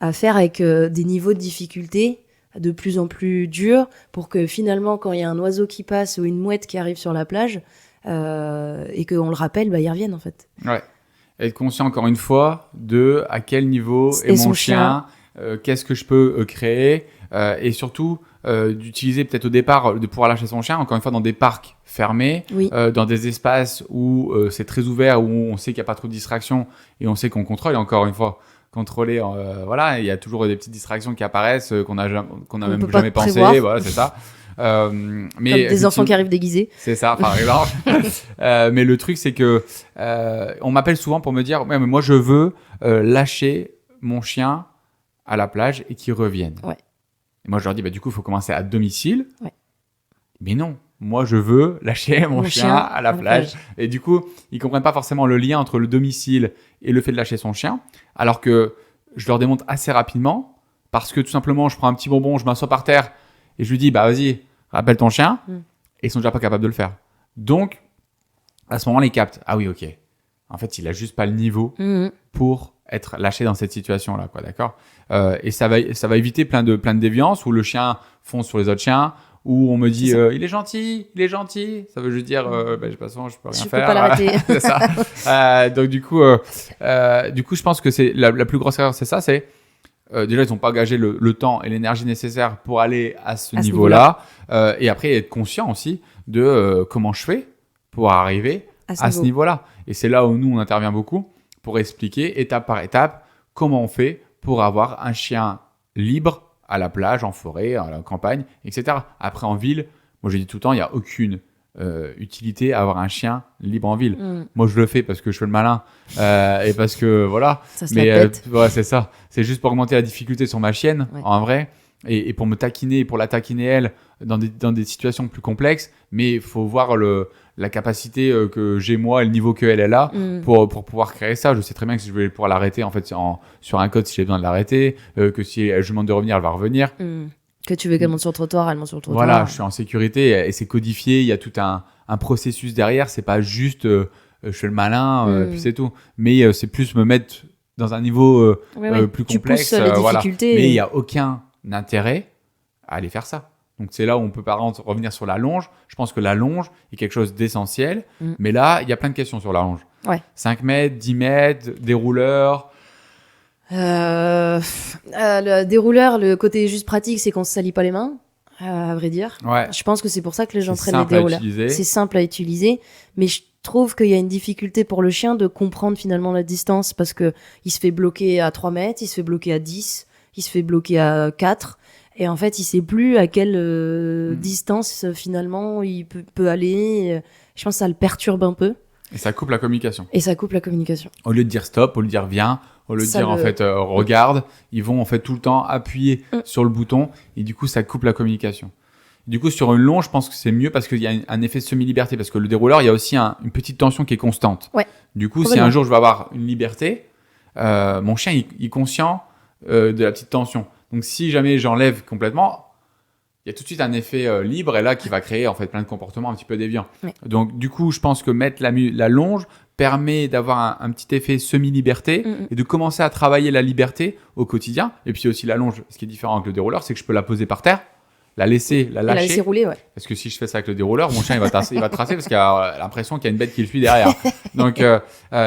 à faire avec des niveaux de difficulté de plus en plus dur pour que finalement, quand il y a un oiseau qui passe ou une mouette qui arrive sur la plage et qu'on le rappelle, bah, il revienne en fait. Ouais. Être conscient encore une fois de à quel niveau est Et mon son chien, qu'est-ce que je peux créer et surtout d'utiliser peut-être au départ de pouvoir lâcher son chien encore une fois dans des parcs fermés, Oui. dans des espaces où c'est très ouvert, où on sait qu'il n'y a pas trop de distractions et on sait qu'on contrôle. Et encore une fois, contrôler, voilà, il y a toujours des petites distractions qui apparaissent qu'on n'a même peut pas jamais pensé. prévoir. Voilà, c'est ça. Mais Comme des enfants qui arrivent déguisés. c'est ça, par exemple. Mais le truc, c'est que on m'appelle souvent pour me dire, ouais, mais moi, je veux lâcher mon chien à la plage et qu'il revienne. Ouais. Et moi, je leur dis, bah, du coup, il faut commencer à domicile. Ouais. Mais non, moi, je veux lâcher mon chien à la plage. Et du coup, ils comprennent pas forcément le lien entre le domicile et le fait de lâcher son chien. Alors que je leur démontre assez rapidement parce que tout simplement, je prends un petit bonbon, je m'assois par terre et je lui dis, bah, vas-y, rappelle ton chien. Et ils sont déjà pas capables de le faire. Donc, à ce moment-là, ils captent. Ah oui, ok. En fait, il a juste pas le niveau pour être lâché dans cette situation-là, quoi, d'accord. Et ça va éviter plein de déviances où le chien fonce sur les autres chiens, où on me dit il est gentil. Ça veut juste dire bah, de toute façon, je peux rien faire. Je peux pas l'arrêter. C'est ça. Donc du coup, je pense que c'est la plus grosse erreur, c'est ça. C'est déjà ils n'ont pas engagé le temps et l'énergie nécessaires pour aller à ce niveau-là. Et après être conscient aussi de comment je fais pour arriver à ce niveau-là. Et c'est là où nous on intervient beaucoup pour expliquer étape par étape comment on fait pour avoir un chien libre à la plage, en forêt, à la campagne, etc. Après en ville, moi je dis tout le temps, il n'y a aucune utilité à avoir un chien libre en ville. Moi je le fais parce que je fais le malin et parce que voilà. Ça se la pète. Ouais, c'est ça. C'est juste pour augmenter la difficulté sur ma chienne, en vrai, et pour me taquiner, pour la taquiner elle, dans des situations plus complexes. Mais il faut voir la capacité que j'ai moi et le niveau qu'elle est là pour pouvoir créer ça. Je sais très bien que si je vais pouvoir l'arrêter en fait sur un code si j'ai besoin de l'arrêter, que si je lui demande de revenir, elle va revenir. Que tu veux qu'elle monte sur le trottoir, elle monte sur le trottoir. Voilà, je suis en sécurité et c'est codifié. Il y a tout un processus derrière. C'est pas juste je fais le malin puis c'est tout. Mais c'est plus me mettre dans un niveau plus tu complexe. pousses les difficultés. Voilà. Mais il y a aucun intérêt à aller faire ça. Donc c'est là où on peut par exemple revenir sur la longe. Je pense que la longe est quelque chose d'essentiel. Mais là, il y a plein de questions sur la longe. Ouais. 5 mètres, 10 mètres, dérouleur. Le dérouleur, le côté juste pratique, c'est qu'on se salit pas les mains, à vrai dire. Ouais. Je pense que c'est pour ça que les gens C'est prennent les simple à dérouleurs. utiliser. C'est simple à utiliser, mais je trouve qu'il y a une difficulté pour le chien de comprendre finalement la distance parce que il se fait bloquer à 3 mètres, il se fait bloquer à 10, il se fait bloquer à 4. Et en fait, il sait plus à quelle distance finalement il peut aller. Je pense que ça le perturbe un peu. Et ça coupe la communication. Au Au lieu de dire stop, au lieu de dire viens, au lieu de Ça dire en fait regarde, ils vont en fait tout le temps appuyer sur le bouton et du coup ça coupe la communication. Du coup sur une longe, je pense que c'est mieux parce qu'il y a un effet semi-liberté parce que le dérouleur, il y a aussi une petite tension qui est constante. Ouais. Du coup, si un jour je vais avoir une liberté, mon chien il est conscient de la petite tension. Donc si jamais j'enlève complètement, il y a tout de suite un effet libre et là qui va créer en fait plein de comportements un petit peu déviants. Ouais. Donc du coup, je pense que mettre la longe permet d'avoir un petit effet semi-liberté et de commencer à travailler la liberté au quotidien. Et puis aussi la longe, ce qui est différent avec le dérouleur, c'est que je peux la poser par terre, la lâcher. Et la laisser rouler, ouais. Parce que si je fais ça avec le dérouleur, mon chien il va tracer parce qu'il a l'impression qu'il y a une bête qui le suit derrière. Donc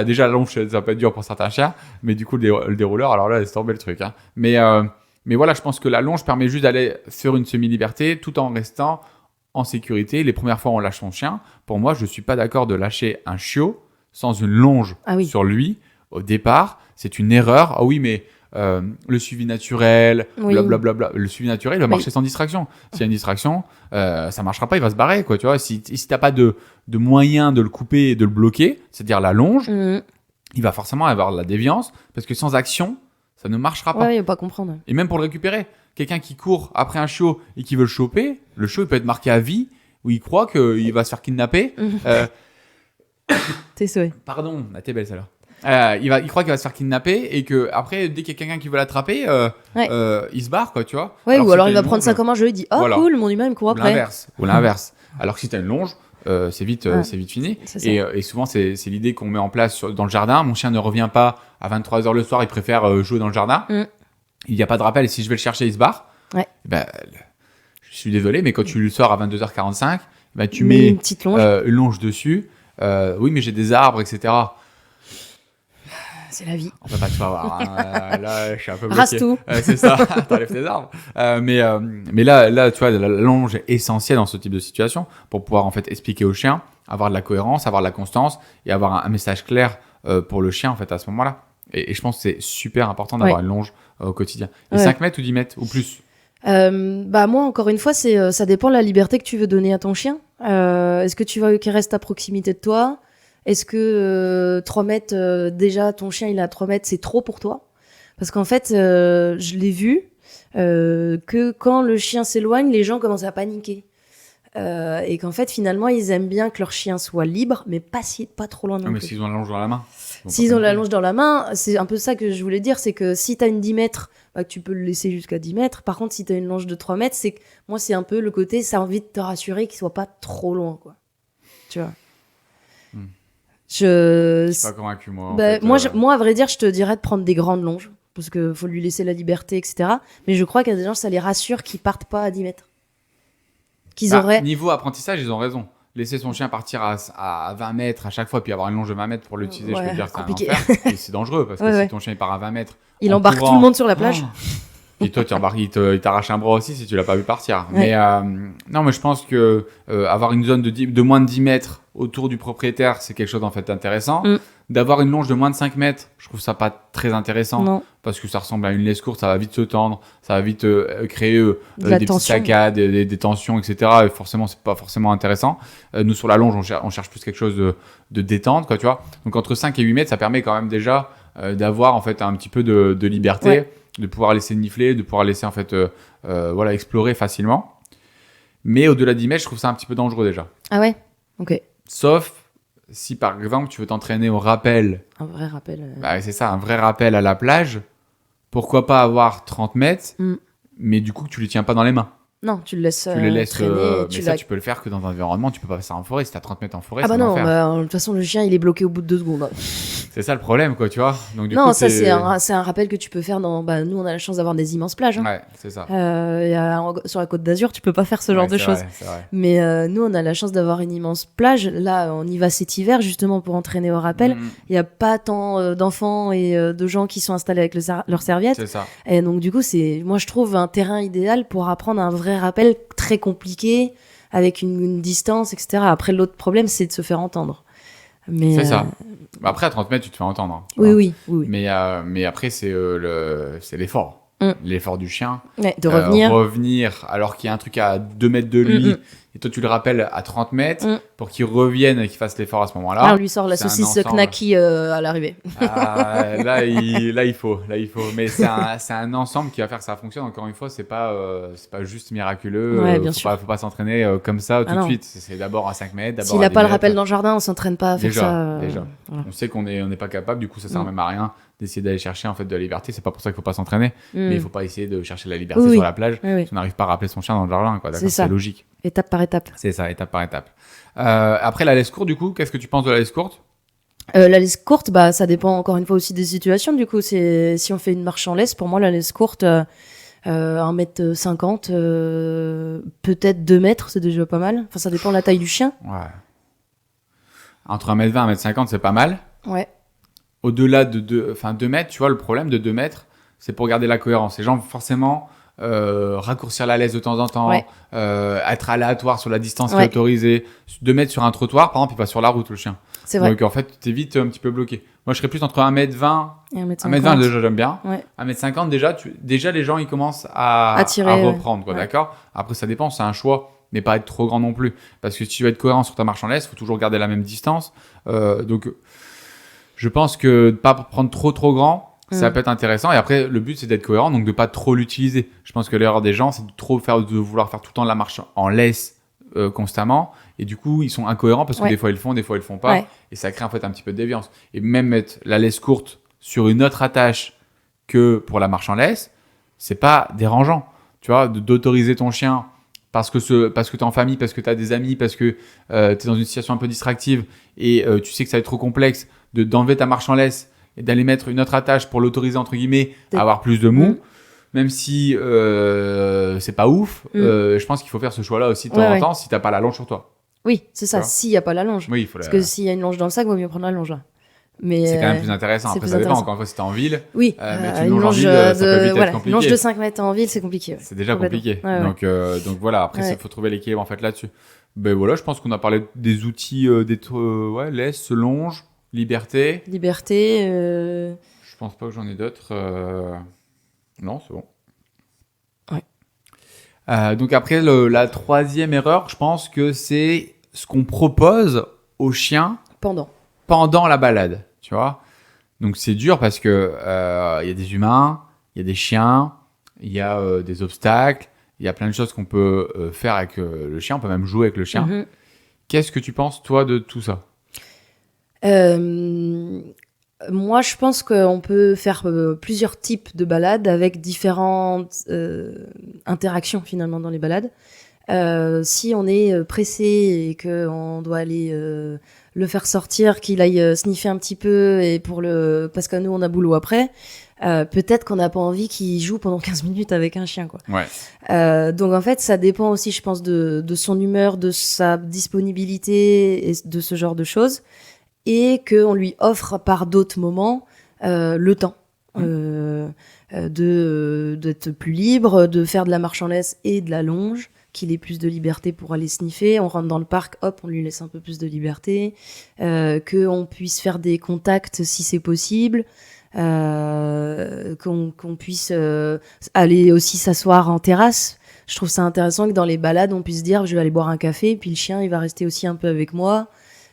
déjà la longe, ça peut être dur pour certains chiens, mais du coup le dérouleur, alors là, laisse tomber le truc. Hein. Mais voilà, je pense que la longe permet juste d'aller sur une semi-liberté tout en restant en sécurité. Les premières fois, on lâche son chien. Pour moi, je ne suis pas d'accord de lâcher un chiot sans une longe sur lui. Au départ, c'est une erreur. Ah oui, mais le suivi naturel, blablabla. Le suivi naturel, il va marcher sans distraction. S'il y a une distraction, ça ne marchera pas, il va se barrer. Quoi, tu vois. Si tu n'as pas de moyen de le couper et de le bloquer, c'est-à-dire la longe, il va forcément avoir de la déviance parce que sans action, ça ne marchera pas. Ouais, il va pas comprendre. Et même pour le récupérer, quelqu'un qui court après un chiot et qui veut le choper, le chiot il peut être marqué à vie, où il croit qu'il va se faire kidnapper. T'es souhait. Pardon, t'es belle celle-là. Il croit qu'il va se faire kidnapper et que après dès qu'il y a quelqu'un qui veut l'attraper, il se barre quoi, tu vois. Ouais, ou alors il va prendre ça comme un jeu, il dit oh cool, mon humain il me court après. Ou l'inverse. Alors que si t'as une longe, c'est vite fini. Et souvent, c'est l'idée qu'on met en place dans le jardin. Mon chien ne revient pas à 23h le soir, il préfère jouer dans le jardin. Il n'y a pas de rappel, et si je vais le chercher, il se barre. Ouais. Ben, je suis désolé, mais quand tu le sors à 22h45, ben, tu Mais mets une petite longe. une longe dessus. Oui, mais j'ai des arbres, etc. C'est la vie. On peut pas tout avoir. Hein. Là, je suis un peu bloqué. Rase tout. C'est ça. T'enlèves tes arbres. Mais là, tu vois, la longe est essentielle dans ce type de situation pour pouvoir en fait expliquer au chien, avoir de la cohérence, avoir de la constance et avoir un message clair pour le chien en fait à ce moment-là. Et je pense que c'est super important d'avoir Ouais. une longe au quotidien. Et Ouais. 5 mètres ou 10 mètres ou plus? Bah moi, encore une fois, ça dépend de la liberté que tu veux donner à ton chien. Est-ce que tu veux qu'il reste à proximité de toi? Est-ce que 3 mètres, déjà, ton chien, il est à 3 mètres, c'est trop pour toi? Parce qu'en fait, je l'ai vu, que quand le chien s'éloigne, les gens commencent à paniquer. Et qu'en fait, finalement, ils aiment bien que leur chien soit libre, mais pas trop loin non Non, mais plus. s'ils ont la longe dans la main. S'ils ont la longe dans la main, c'est un peu ça que je voulais dire, c'est que si t'as une 10 mètres, bah, tu peux le laisser jusqu'à 10 mètres. Par contre, si t'as une longe de 3 mètres, c'est que moi, c'est un peu le côté, ça a envie de te rassurer qu'il soit pas trop loin, quoi. Tu vois. Je suis pas convaincu, moi. Bah, moi, à vrai dire, je te dirais de prendre des grandes longes, parce qu'il faut lui laisser la liberté, etc. Mais je crois qu'il y a des gens, ça les rassure qu'ils partent pas à 10 mètres. Qu'ils auraient... Niveau apprentissage, ils ont raison. Laisser son chien partir à 20 mètres à chaque fois, puis avoir une longe de 20 mètres pour l'utiliser, je peux te dire que c'est un compliqué. enfer. Et c'est dangereux, parce que Ouais, si ouais. ton chien il part à 20 mètres, Il en embarque courant, tout le monde sur la plage. Et toi, il t'arrache un bras aussi si tu l'as pas vu partir. Ouais. Mais non, mais je pense que avoir une zone de moins de 10 mètres autour du propriétaire, c'est quelque chose en fait d'intéressant. Mm. D'avoir une longe de moins de 5 mètres, je trouve ça pas très intéressant. Non. Parce que ça ressemble à une laisse courte, ça va vite se tendre, ça va vite créer De la des petites tension. saccades, des tensions, etc. Et forcément, c'est pas forcément intéressant. Nous, sur la longe, on cherche plus quelque chose de détente, quoi, tu vois. Donc, entre 5 et 8 mètres, ça permet quand même déjà d'avoir en fait un petit peu de liberté, Ouais. de pouvoir laisser nifler, de pouvoir laisser en fait voilà, explorer facilement. Mais au-delà de 10 mètres, je trouve ça un petit peu dangereux déjà. Ah ouais. Ok. Sauf si par exemple tu veux t'entraîner au rappel, Un vrai rappel. bah, c'est ça, un vrai rappel à la plage, pourquoi pas avoir 30 mètres, Mm. mais du coup que tu les tiens pas dans les mains. Non, tu le laisses, Tu les laisses, traîner. mais ça tu peux le faire que dans un environnement, tu peux pas faire ça en forêt. Si t'as 30 mètres en forêt, Ah bah c'est non, l'enfer. bah, de toute façon, le chien, il est bloqué au bout de 2 secondes. C'est ça le problème, quoi, tu vois. Donc, du Non, coup, ça, c'est un rappel que tu peux faire dans... Bah, nous, on a la chance d'avoir des immenses plages. Hein. Ouais, c'est ça. Sur la Côte d'Azur, tu peux pas faire ce genre Ouais, de c'est choses. vrai, c'est vrai. Mais nous, on a la chance d'avoir une immense plage. Là, on y va cet hiver, justement, pour entraîner au rappel. Mm, Il y a pas tant d'enfants et de gens qui sont installés avec leurs serviettes. c'est ça. Et donc, du coup, c'est, moi, je trouve un terrain idéal pour apprendre un vrai rappel très compliqué, avec une distance, etc. Après, l'autre problème, c'est de se faire entendre. Mais, C'est ça. Bah, après, à 30 mètres, tu te fais entendre. Hein, tu Oui, vois. oui. Mais après, c'est l'effort. Mm. L'effort du chien. Ouais, de revenir. Revenir alors qu'il y a un truc à 2 mètres de lui. Et toi, tu le rappelles à 30 mètres pour qu'il revienne et qu'il fasse l'effort à ce moment-là. Là, on lui sort la c'est un saucisse ensemble. knacky à l'arrivée. Là, il faut. Mais c'est un ensemble qui va faire que ça fonctionne. Encore une fois, c'est pas juste miraculeux. Ouais, bien sûr. Faut pas s'entraîner comme ça tout de non. suite. C'est d'abord à 5 mètres. S'il n'a pas le rappel dans le jardin, on s'entraîne pas à faire Déjà, ça. déjà. Voilà. On sait qu'on n'est pas capable. Du coup, ça sert même à rien d'essayer d'aller chercher en fait de la liberté. C'est pas pour ça qu'il faut pas s'entraîner. Mais il faut pas essayer de chercher la liberté Oui, sur oui. la plage. Oui, oui. Si on n'arrive pas à rappeler son chien dans le jardin, quoi. D'accord, C'est ça. c'est logique. Étape par étape. C'est ça, étape par étape. Après la laisse courte, du coup, qu'est-ce que tu penses de la laisse courte? La laisse courte, bah, ça dépend encore une fois aussi des situations. Du coup, si on fait une marche en laisse, pour moi, la laisse courte, 1m50, peut-être 2 mètres, c'est déjà pas mal. Enfin, ça dépend de la taille du chien. Ouais. Entre 1m20 et 1m50, c'est pas mal. Ouais. Au-delà de 2 mètres, tu vois, le problème de 2 mètres, c'est pour garder la cohérence. Les gens, forcément, raccourcir la laisse de temps en temps, Ouais. être aléatoire sur la distance qui Ouais. est autorisée. 2 mètres sur un trottoir, par exemple, il va sur la route, le chien. C'est vrai. Donc, en fait, t'es vite un petit peu bloqué. Moi, je serais plus entre 1m20. Et 1m50. 1m20, déjà, j'aime bien. Ouais. 1m50, déjà, les gens, ils commencent à tirer, reprendre, quoi, ouais. d'accord? Après, ça dépend, c'est un choix, mais pas être trop grand non plus. Parce que si tu veux être cohérent sur ta marche en laisse, il faut toujours garder la même distance. Donc, je pense que de pas prendre trop grand, ça peut être intéressant. Et après, le but, c'est d'être cohérent, donc de pas trop l'utiliser. Je pense que l'erreur des gens, c'est de vouloir faire tout le temps de la marche en laisse constamment. Et du coup, ils sont incohérents parce que Ouais. des fois, ils le font, des fois, ils le font pas. Ouais. Et ça crée en fait un petit peu de déviance. Et même mettre la laisse courte sur une autre attache que pour la marche en laisse, c'est pas dérangeant. Tu vois, d'autoriser ton chien parce que tu es en famille, parce que tu as des amis, parce que tu es dans une situation un peu distractive et tu sais que ça va être trop complexe, d'enlever ta marche en laisse et d'aller mettre une autre attache pour l'autoriser, entre guillemets, à avoir plus de mou. Même si c'est pas ouf. Je pense qu'il faut faire ce choix-là aussi de temps en temps si t'as pas la longe sur toi. Oui, c'est ça, s'il n'y a pas la longe. Oui, il faut Parce que s'il y a une longe dans le sac, il vaut mieux prendre la longe là. Mais c'est quand même plus intéressant. Après, ça dépend. Encore une fois, si t'es en ville, oui, mais une longe en ville, ça peut vite être compliqué. Une longe de 5 mètres en ville, c'est compliqué. Ouais. C'est déjà compliqué. Donc voilà, après, il faut trouver l'équilibre en fait là-dessus. Ben voilà, je pense qu'on a parlé des outils, laisse, longe, liberté. Liberté. Je pense pas que j'en ai d'autres. Non, c'est bon. Ouais. Donc après, la troisième erreur, je pense que c'est ce qu'on propose aux chiens pendant la balade, tu vois. Donc c'est dur parce que y a des humains, il y a des chiens, il y a des obstacles, il y a plein de choses qu'on peut faire avec le chien, on peut même jouer avec le chien. Mm-hmm. Qu'est-ce que tu penses, toi, de tout ça ? Moi, je pense qu'on peut faire plusieurs types de balades avec différentes interactions finalement dans les balades. Si on est pressé et qu'on doit aller le faire sortir, qu'il aille sniffer un petit peu et parce que nous on a boulot après, peut-être qu'on n'a pas envie qu'il joue pendant 15 minutes avec un chien, quoi. Ouais. Donc en fait, ça dépend aussi, je pense, de son humeur, de sa disponibilité et de ce genre de choses. Et qu'on lui offre par d'autres moments le temps d'être plus libre, de faire de la marche en laisse et de la longe, qu'il ait plus de liberté pour aller sniffer. On rentre dans le parc, hop, on lui laisse un peu plus de liberté, qu'on puisse faire des contacts si c'est possible, qu'on puisse aller aussi s'asseoir en terrasse. Je trouve ça intéressant que dans les balades, on puisse dire je vais aller boire un café, puis le chien il va rester aussi un peu avec moi.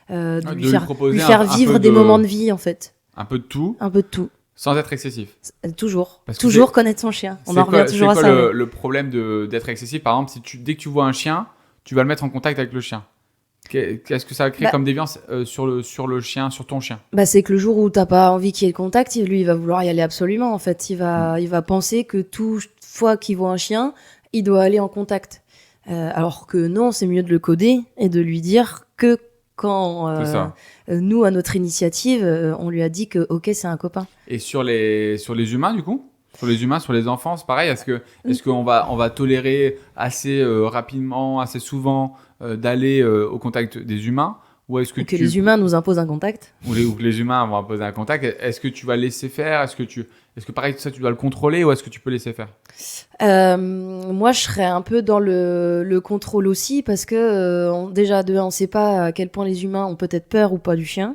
De lui faire vivre des moments de vie en fait. Un peu de tout. Un peu de tout. Sans être excessif. Toujours connaître son chien. On en revient toujours à ça. C'est quoi le problème d'être excessif ? Par exemple, dès que tu vois un chien, tu vas le mettre en contact avec le chien. Qu'est-ce que ça crée comme déviance sur le chien, sur ton chien ? C'est que le jour où t'as pas envie qu'il y ait le contact, lui il va vouloir y aller absolument en fait. Il va penser que toute fois qu'il voit un chien, il doit aller en contact. Alors que non, c'est mieux de le coder et de lui dire que quand nous, à notre initiative, on lui a dit que ok, c'est un copain. Et sur les humains, du coup ? Sur les humains, sur les enfants, c'est pareil. Est-ce qu'on va tolérer assez rapidement, assez souvent d'aller au contact des humains ? Ou est-ce que les humains nous imposent un contact ? Ou que les humains vont imposer un contact. Est-ce que tu vas laisser faire ? Est-ce que pareil, ça, tu dois le contrôler ou est-ce que tu peux laisser faire ? Moi, je serais un peu dans le contrôle aussi parce que déjà, on ne sait pas à quel point les humains ont peut-être peur ou pas du chien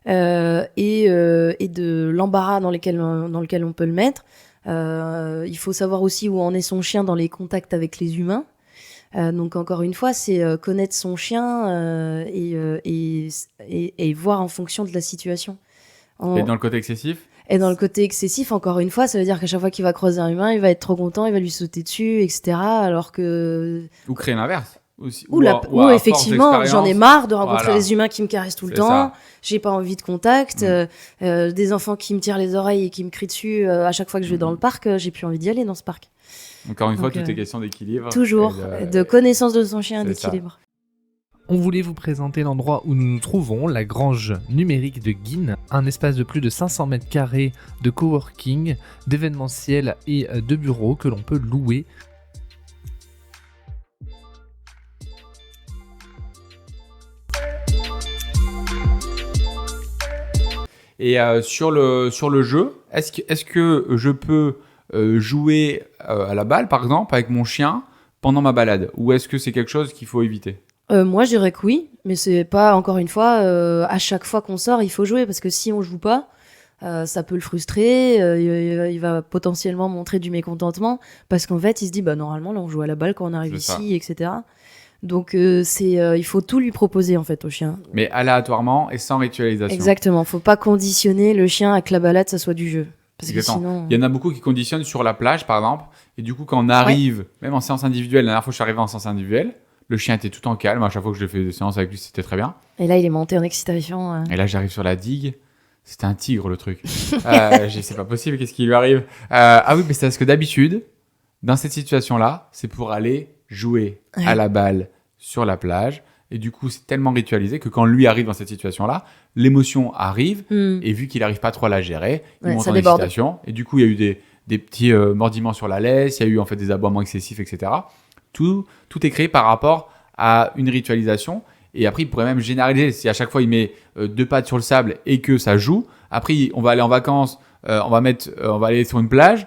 et de l'embarras dans lequel on peut le mettre. Il faut savoir aussi où en est son chien dans les contacts avec les humains. Donc encore une fois, c'est connaître son chien et voir en fonction de la situation. Et dans le côté excessif ? Et dans le côté excessif, encore une fois, ça veut dire qu'à chaque fois qu'il va croiser un humain, il va être trop content, il va lui sauter dessus, etc. Alors que... Ou créer l'inverse. Ou effectivement, j'en ai marre de rencontrer les humains qui me caressent tout le temps. J'ai pas envie de contact. Des enfants qui me tirent les oreilles et qui me crient dessus à chaque fois que je vais dans le parc, j'ai plus envie d'y aller dans ce parc. Encore une fois, tout est question d'équilibre. Toujours, de connaissance de son chien, d'équilibre. On voulait vous présenter l'endroit où nous nous trouvons, la grange numérique de Guînes, un espace de plus de 500 mètres carrés de coworking, d'événementiel et de bureaux que l'on peut louer. Et sur le jeu, est-ce que je peux jouer à la balle, par exemple, avec mon chien pendant ma balade ? Ou est-ce que c'est quelque chose qu'il faut éviter ? Moi, je dirais que oui, mais c'est pas, encore une fois, à chaque fois qu'on sort, il faut jouer, parce que si on joue pas, ça peut le frustrer, il va potentiellement montrer du mécontentement, parce qu'en fait, il se dit, normalement, là, on joue à la balle quand on arrive ici, etc. Donc, il faut tout lui proposer, en fait, au chien. Mais aléatoirement et sans ritualisation. Exactement, faut pas conditionner le chien à que la balade, ça soit du jeu. Parce que sinon... Il y en a beaucoup qui conditionnent sur la plage, par exemple, et du coup, quand on arrive, même en séance individuelle, la dernière fois que je suis arrivé en séance individuelle, le chien était tout en calme. À chaque fois que j'ai fait des séances avec lui, c'était très bien. Et là, il est monté en excitation. Et là, j'arrive sur la digue. C'était un tigre, le truc. C'est pas possible, qu'est-ce qui lui arrive ? Ah oui, mais c'est parce que d'habitude, dans cette situation-là, c'est pour aller jouer à la balle sur la plage. Et du coup, c'est tellement ritualisé que quand lui arrive dans cette situation-là, l'émotion arrive. Et vu qu'il n'arrive pas trop à la gérer, il monte en excitation. Et du coup, il y a eu des petits mordiments sur la laisse, il y a eu en fait des aboiements excessifs, etc. Tout est créé par rapport à une ritualisation. Et après, il pourrait même généraliser. Si à chaque fois, il met 2 pattes sur le sable et que ça joue, après, on va aller en vacances, on va aller sur une plage.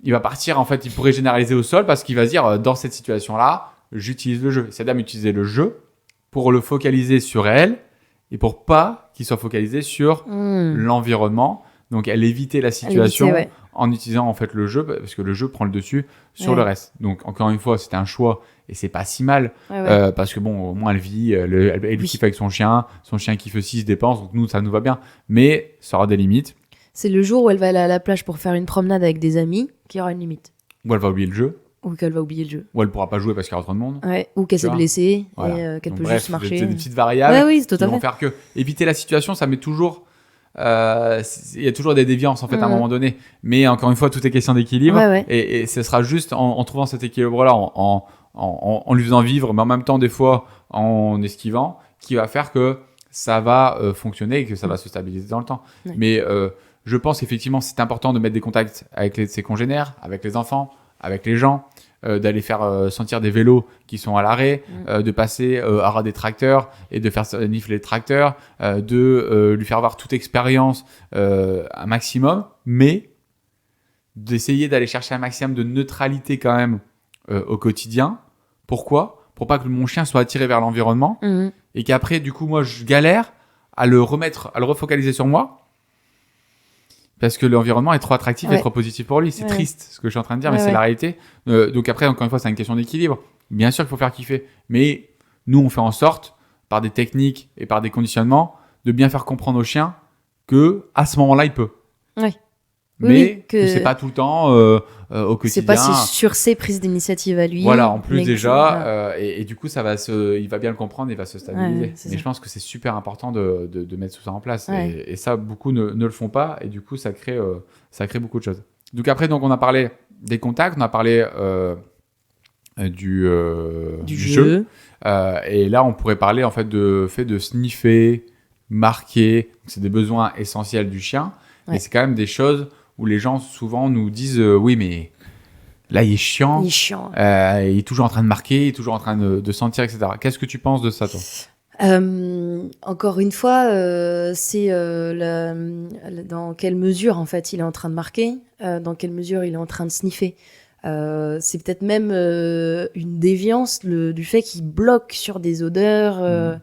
Il va partir, en fait, il pourrait généraliser au sol parce qu'il va se dire, dans cette situation-là, j'utilise le jeu. Cette dame utilisait le jeu pour le focaliser sur elle et pour pas qu'il soit focalisé sur l'environnement. Donc, elle évitait la situation en utilisant en fait le jeu parce que le jeu prend le dessus sur le reste. Donc, encore une fois, c'était un choix et c'est pas si mal parce que bon, au moins elle vit, elle kiffe avec son chien kiffe aussi, il se dépense. Donc, nous, ça nous va bien. Mais ça aura des limites. C'est le jour où elle va aller à la plage pour faire une promenade avec des amis qu'il y aura une limite. Ou elle va oublier le jeu. Ou qu'elle va oublier le jeu. Ou elle pourra pas jouer parce qu'il y aura trop de monde. Ouais. Ou qu'elle s'est blessée Voilà. et qu'elle Donc, peut juste marcher. C'est des petites variables oui, qui vont faire que éviter la situation, ça met toujours... il y a toujours des déviances en fait à un moment donné. Mais encore une fois, tout est question d'équilibre. Et ce sera juste en trouvant cet équilibre-là, en lui faisant vivre, mais en même temps des fois en esquivant, qui va faire que ça va fonctionner et que ça va se stabiliser dans le temps. Ouais. Mais je pense effectivement c'est important de mettre des contacts avec ses congénères, avec les enfants, avec les gens, d'aller faire sentir des vélos qui sont à l'arrêt, de passer à ras des tracteurs et de faire nifler les tracteurs, de lui faire avoir toute expérience un maximum, mais d'essayer d'aller chercher un maximum de neutralité quand même au quotidien. Pourquoi ? Pour pas que mon chien soit attiré vers l'environnement et qu'après, du coup, moi, je galère à le refocaliser sur moi. Parce que l'environnement est trop attractif et trop positif pour lui. C'est triste ce que je suis en train de dire, mais c'est la réalité. Donc après, encore une fois, c'est une question d'équilibre. Bien sûr qu'il faut faire kiffer. Mais nous, on fait en sorte, par des techniques et par des conditionnements, de bien faire comprendre au chien qu'à ce moment-là, il peut. Oui. Mais que c'est pas tout le temps au quotidien. C'est pas sur ses prises d'initiative à lui. Voilà, en plus déjà. Et du coup, il va bien le comprendre et il va se stabiliser. Mais je pense que c'est super important de mettre tout ça en place. Ouais. Et ça, beaucoup ne le font pas. Et du coup, ça crée beaucoup de choses. Donc après, on a parlé des contacts, on a parlé du jeu. Et là, on pourrait parler en fait de fait de sniffer, marquer. C'est des besoins essentiels du chien. Mais c'est quand même des choses où les gens souvent nous disent oui, mais là, il est chiant. Il est chiant. Il est toujours en train de marquer, il est toujours en train de sentir, etc. Qu'est-ce que tu penses de ça, toi ? Encore une fois, c'est dans quelle mesure, en fait, il est en train de marquer, dans quelle mesure il est en train de sniffer. C'est peut-être même une déviance du fait qu'il bloque sur des odeurs,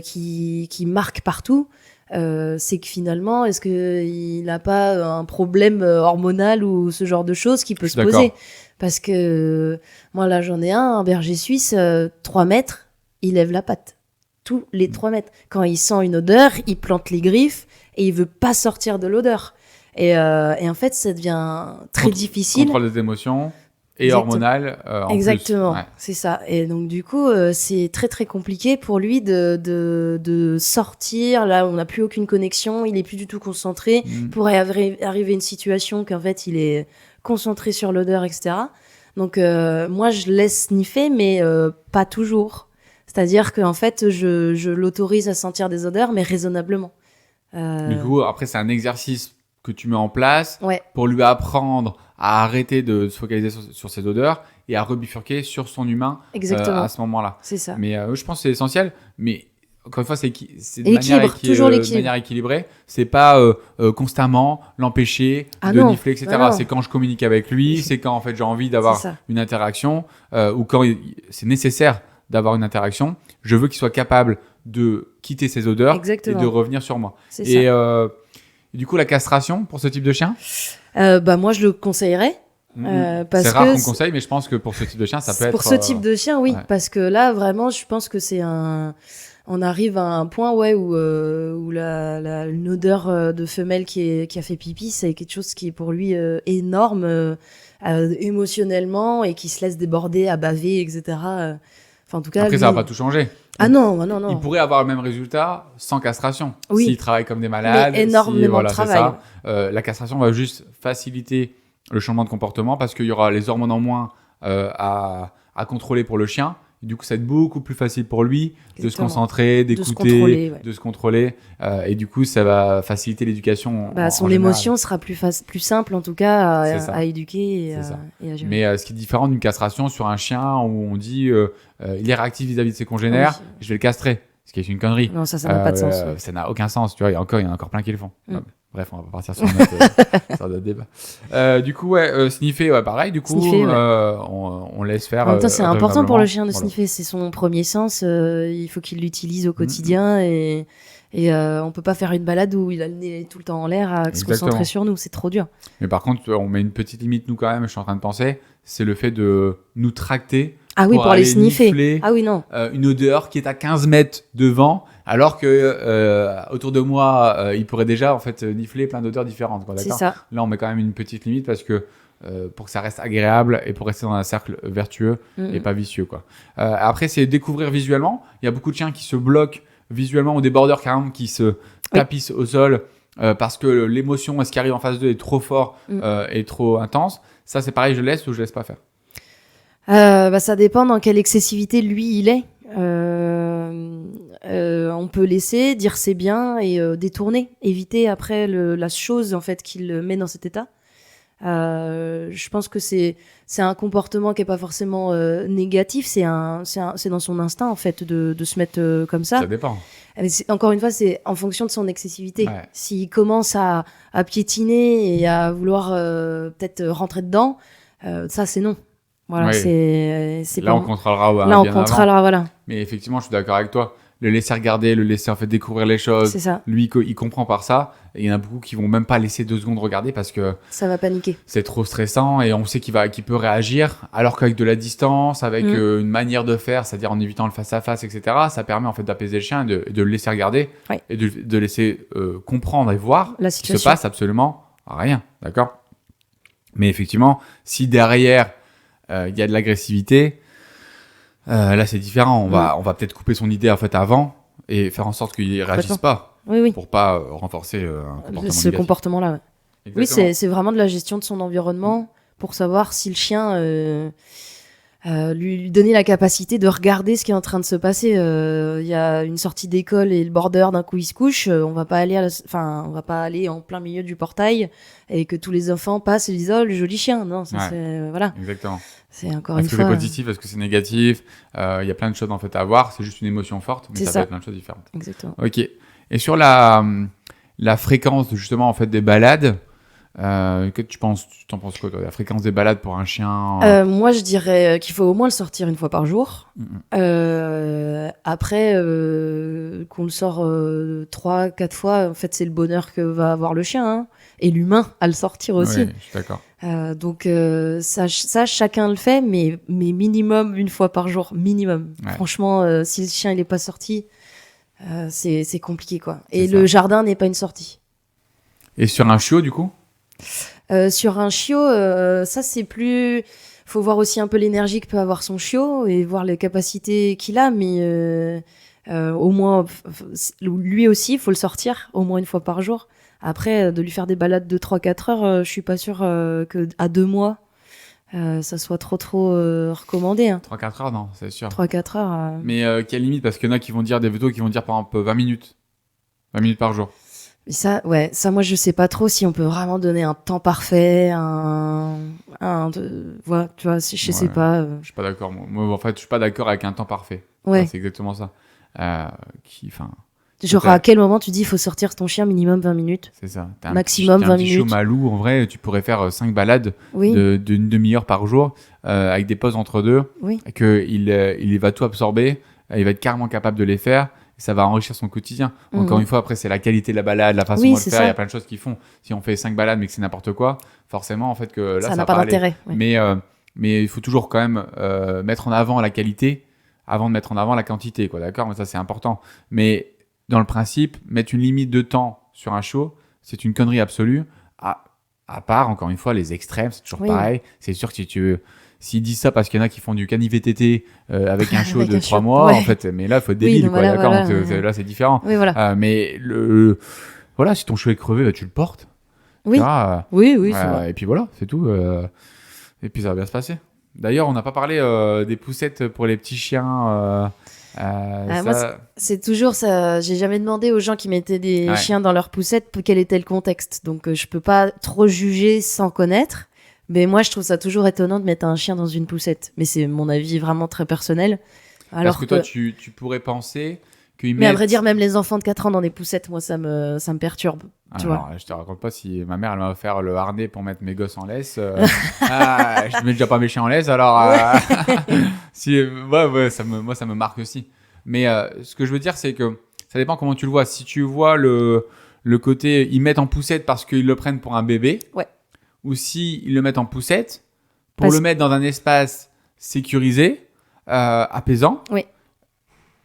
qui marquent partout. C'est que finalement, est-ce qu'il n'a pas un problème hormonal ou ce genre de choses qui peut se poser ? Parce que moi, là, j'en ai un berger suisse, 3 mètres, il lève la patte. Tous les 3 mètres. Quand il sent une odeur, il plante les griffes et il veut pas sortir de l'odeur. Et en fait, ça devient très difficile. Contrôle des émotions. Et hormonal en Exactement, plus. C'est ça. Et donc du coup, c'est très très compliqué pour lui de sortir. Là, on n'a plus aucune connexion, il est plus du tout concentré. Il pourrait arriver une situation qu'en fait, il est concentré sur l'odeur, etc. Donc moi, je laisse sniffer, mais pas toujours. C'est-à-dire qu'en fait, je l'autorise à sentir des odeurs, mais raisonnablement. Du coup, après, c'est un exercice que tu mets en place pour lui apprendre à arrêter de se focaliser sur ses odeurs et à rebifurquer sur son humain à ce moment-là. C'est ça. Mais je pense que c'est essentiel. Mais encore une fois, c'est de manière équilibrée. C'est pas constamment l'empêcher de nifler, etc. C'est quand je communique avec lui, c'est quand en fait j'ai envie d'avoir une interaction ou quand c'est nécessaire d'avoir une interaction. Je veux qu'il soit capable de quitter ses odeurs et de revenir sur moi. Et du coup, la castration pour ce type de chien ? Moi, je le conseillerais. C'est rare qu'on conseille, mais je pense que pour ce type de chien, ça peut être... Pour ce type de chien, oui. Ouais. Parce que là, vraiment, je pense que c'est on arrive à un point où une odeur de femelle qui a fait pipi, c'est quelque chose qui est pour lui énorme émotionnellement et qui se laisse déborder, à baver, etc. Enfin, en tout cas, après, ça va pas tout changer. Ah non. Il pourrait avoir le même résultat sans castration. Oui. S'il travaille comme des malades. Mais énormément de travail. La castration va juste faciliter le changement de comportement parce qu'il y aura les hormones en moins à contrôler pour le chien Et du coup, ça va être beaucoup plus facile pour lui de se Exactement. concentrer, De se d'écouter, contrôler, ouais. de se contrôler. Et du coup, ça va faciliter l'éducation en Son général. émotion sera plus simple, en tout cas, C'est ça. à éduquer et C'est ça. et à gérer. Mais ce qui est différent d'une castration sur un chien où on dit il est réactif vis-à-de ses congénères, Oui. je vais le castrer. Ce qui est une connerie. Non, ça n'a pas de sens. Ouais. Ça n'a aucun sens. Tu vois, il y en a encore plein qui le font. Mm. Bref, on va pas partir sur notre débat. Du coup, sniffer, pareil. Du coup, Sniffer, ouais. on laisse faire. En même temps, c'est important pour le chien de Voilà. sniffer. C'est son premier sens. Il faut qu'il l'utilise au quotidien et on peut pas faire une balade où il a le nez tout le temps en l'air à se Exactement. concentrer sur nous. C'est trop dur. Mais par contre, on met une petite limite, nous, quand même, je suis en train de penser, c'est le fait de nous tracter. Ah oui, pour les aller sniffer. nifler, Ah oui, non. une odeur qui est à 15 mètres devant, alors que autour de moi, il pourrait déjà en fait nifler plein d'odeurs différentes. Quoi, C'est d'accord ? ça. Là, on met quand même une petite limite parce que pour que ça reste agréable et pour rester dans un cercle vertueux et pas vicieux. Quoi. Après, c'est découvrir visuellement. Il y a beaucoup de chiens qui se bloquent visuellement ou des borders carrément qui se tapissent au sol parce que l'émotion, ce qui arrive en face d'eux est trop fort et trop intense. Ça, c'est pareil, je laisse ou je laisse pas faire. Ça dépend dans quelle excessivité lui il est. On peut laisser, dire c'est bien et détourner, éviter après la chose en fait qui le met dans cet état. Je pense que c'est un comportement qui est pas forcément négatif, c'est dans son instinct en fait de se mettre comme ça. Ça dépend. Mais encore une fois, c'est en fonction de son excessivité. Ouais. S'il commence à piétiner et à vouloir peut-être rentrer dedans, ça c'est non. Voilà, Oui. c'est Là, pas- on contrôlera. Là, on bien avant. contrôlera, voilà. Mais effectivement, je suis d'accord avec toi. Le laisser regarder, le laisser en fait découvrir les choses. C'est ça. Lui, il comprend par ça. Et il y en a beaucoup qui vont même pas laisser 2 secondes regarder parce que Ça va paniquer. c'est trop stressant et on sait qu'il peut réagir. Alors qu'avec de la distance, avec une manière de faire, c'est-à-dire en évitant le face à face, etc., ça permet en fait d'apaiser le chien, de le laisser regarder Ouais. et de laisser comprendre et voir La qu'il se situation. passe absolument rien, d'accord ? Mais effectivement, si derrière il y a de l'agressivité, là c'est différent. On va peut-être couper son idée en fait avant et faire en sorte qu'il réagisse pas Oui. pour pas renforcer un comportement Ce négatif. comportement-là, ouais. Oui, Exactement. c'est vraiment de la gestion de son environnement pour savoir si le chien lui donner la capacité de regarder ce qui est en train de se passer. Il y a une sortie d'école et le border d'un coup il se couche. On va pas aller on va pas aller en plein milieu du portail et que tous les enfants passent et disent oh le joli chien. Non, ça Ouais. c'est voilà. Exactement. C'est encore Est-ce une que fois. c'est positif, est-ce que c'est négatif? Il y a plein de choses en fait à voir. C'est juste une émotion forte, mais C'est ça ça. peut être plein de choses différentes. Exactement. Ok. Et sur la fréquence justement en fait des balades, que tu t'en penses quoi toi, la fréquence des balades pour un chien? Moi, je dirais qu'il faut au moins le sortir une fois par jour. Après, qu'on le sort 3-4 fois, en fait, c'est le bonheur que va avoir le chien hein, et l'humain à le sortir aussi. Ouais, je suis d'accord. Donc ça, chacun le fait, mais minimum une fois par jour, minimum. Ouais. Franchement, si le chien il est pas sorti, c'est compliqué quoi. Et C'est le ça. jardin n'est pas une sortie. Et sur un chiot du coup? Sur un chiot, ça c'est plus. Faut voir aussi un peu l'énergie que peut avoir son chiot et voir les capacités qu'il a, mais au moins lui aussi, il faut le sortir au moins une fois par jour. Après, de lui faire des balades de 3-4 heures, je suis pas sûre que à 2 mois, ça soit trop recommandé. Hein. 3-4 heures, non, c'est sûr. 3-4 heures. Mais quelle limite? Parce qu'il y en a qui vont dire, des vétos qui vont dire par exemple 20 minutes. 20 minutes par jour. Et ça, moi je sais pas trop si on peut vraiment donner un temps parfait, voilà, tu vois, je sais Ouais. pas. Je suis pas d'accord. Moi, en fait, je suis pas d'accord avec un temps parfait. Ouais. C'est exactement ça. Genre peut-être. à quel moment tu dis il faut sortir ton chien minimum 20 minutes? C'est ça. Maximum t'as 20 un petit chiot minutes. malou, en vrai, tu pourrais faire 5 balades Oui, d'une demi-heure par jour avec des pauses entre deux. oui, Il va tout absorber. Il va être carrément capable de les faire. Ça va enrichir son quotidien. Encore une fois, après, c'est la qualité de la balade, la façon Oui, de le c'est faire. ça. Il y a plein de choses qui font. Si on fait 5 balades mais que c'est n'importe quoi, forcément, en fait, que là, ça n'a va pas aller. d'intérêt. Ouais. Mais il faut toujours quand même mettre en avant la qualité avant de mettre en avant la quantité, quoi, d'accord? Mais ça, c'est important. Mais dans le principe, mettre une limite de temps sur un show, c'est une connerie absolue. À part, encore une fois, les extrêmes, c'est toujours Oui. pareil. C'est sûr que s'ils disent ça parce qu'il y en a qui font du cani-VTT avec un show Avec de un 3 show, mois, ouais. en fait. Mais là, il faut être débile, donc quoi, voilà, d'accord? voilà, Donc, là, c'est différent. Oui, voilà. Mais voilà, si ton show est crevé, bah, tu le portes. Oui. Tu vois, Oui, c'est vrai. et puis voilà, c'est tout. Et puis ça va bien se passer. D'ailleurs, on n'a pas parlé des poussettes pour les petits chiens. Moi, c'est toujours ça. J'ai jamais demandé aux gens qui mettaient des Ouais. chiens dans leurs poussettes quel était le contexte. Donc, je peux pas trop juger sans connaître. Mais moi, je trouve ça toujours étonnant de mettre un chien dans une poussette. Mais c'est mon avis vraiment très personnel. Alors Parce que toi, tu pourrais penser qu'ils Mais à mettent... vrai dire, même les enfants de 4 ans dans des poussettes, moi, ça me perturbe. Tu vois. Alors, je te raconte pas si ma mère elle m'a offert le harnais pour mettre mes gosses en laisse. Je mets déjà pas mes chiens en laisse, alors si ouais, moi ça me marque aussi. Mais ce que je veux dire, c'est que ça dépend comment tu le vois. Si tu vois le côté ils mettent en poussette parce qu'ils le prennent pour un bébé, Ouais. ou si ils le mettent en poussette pour Parce- le mettre dans un espace sécurisé, apaisant,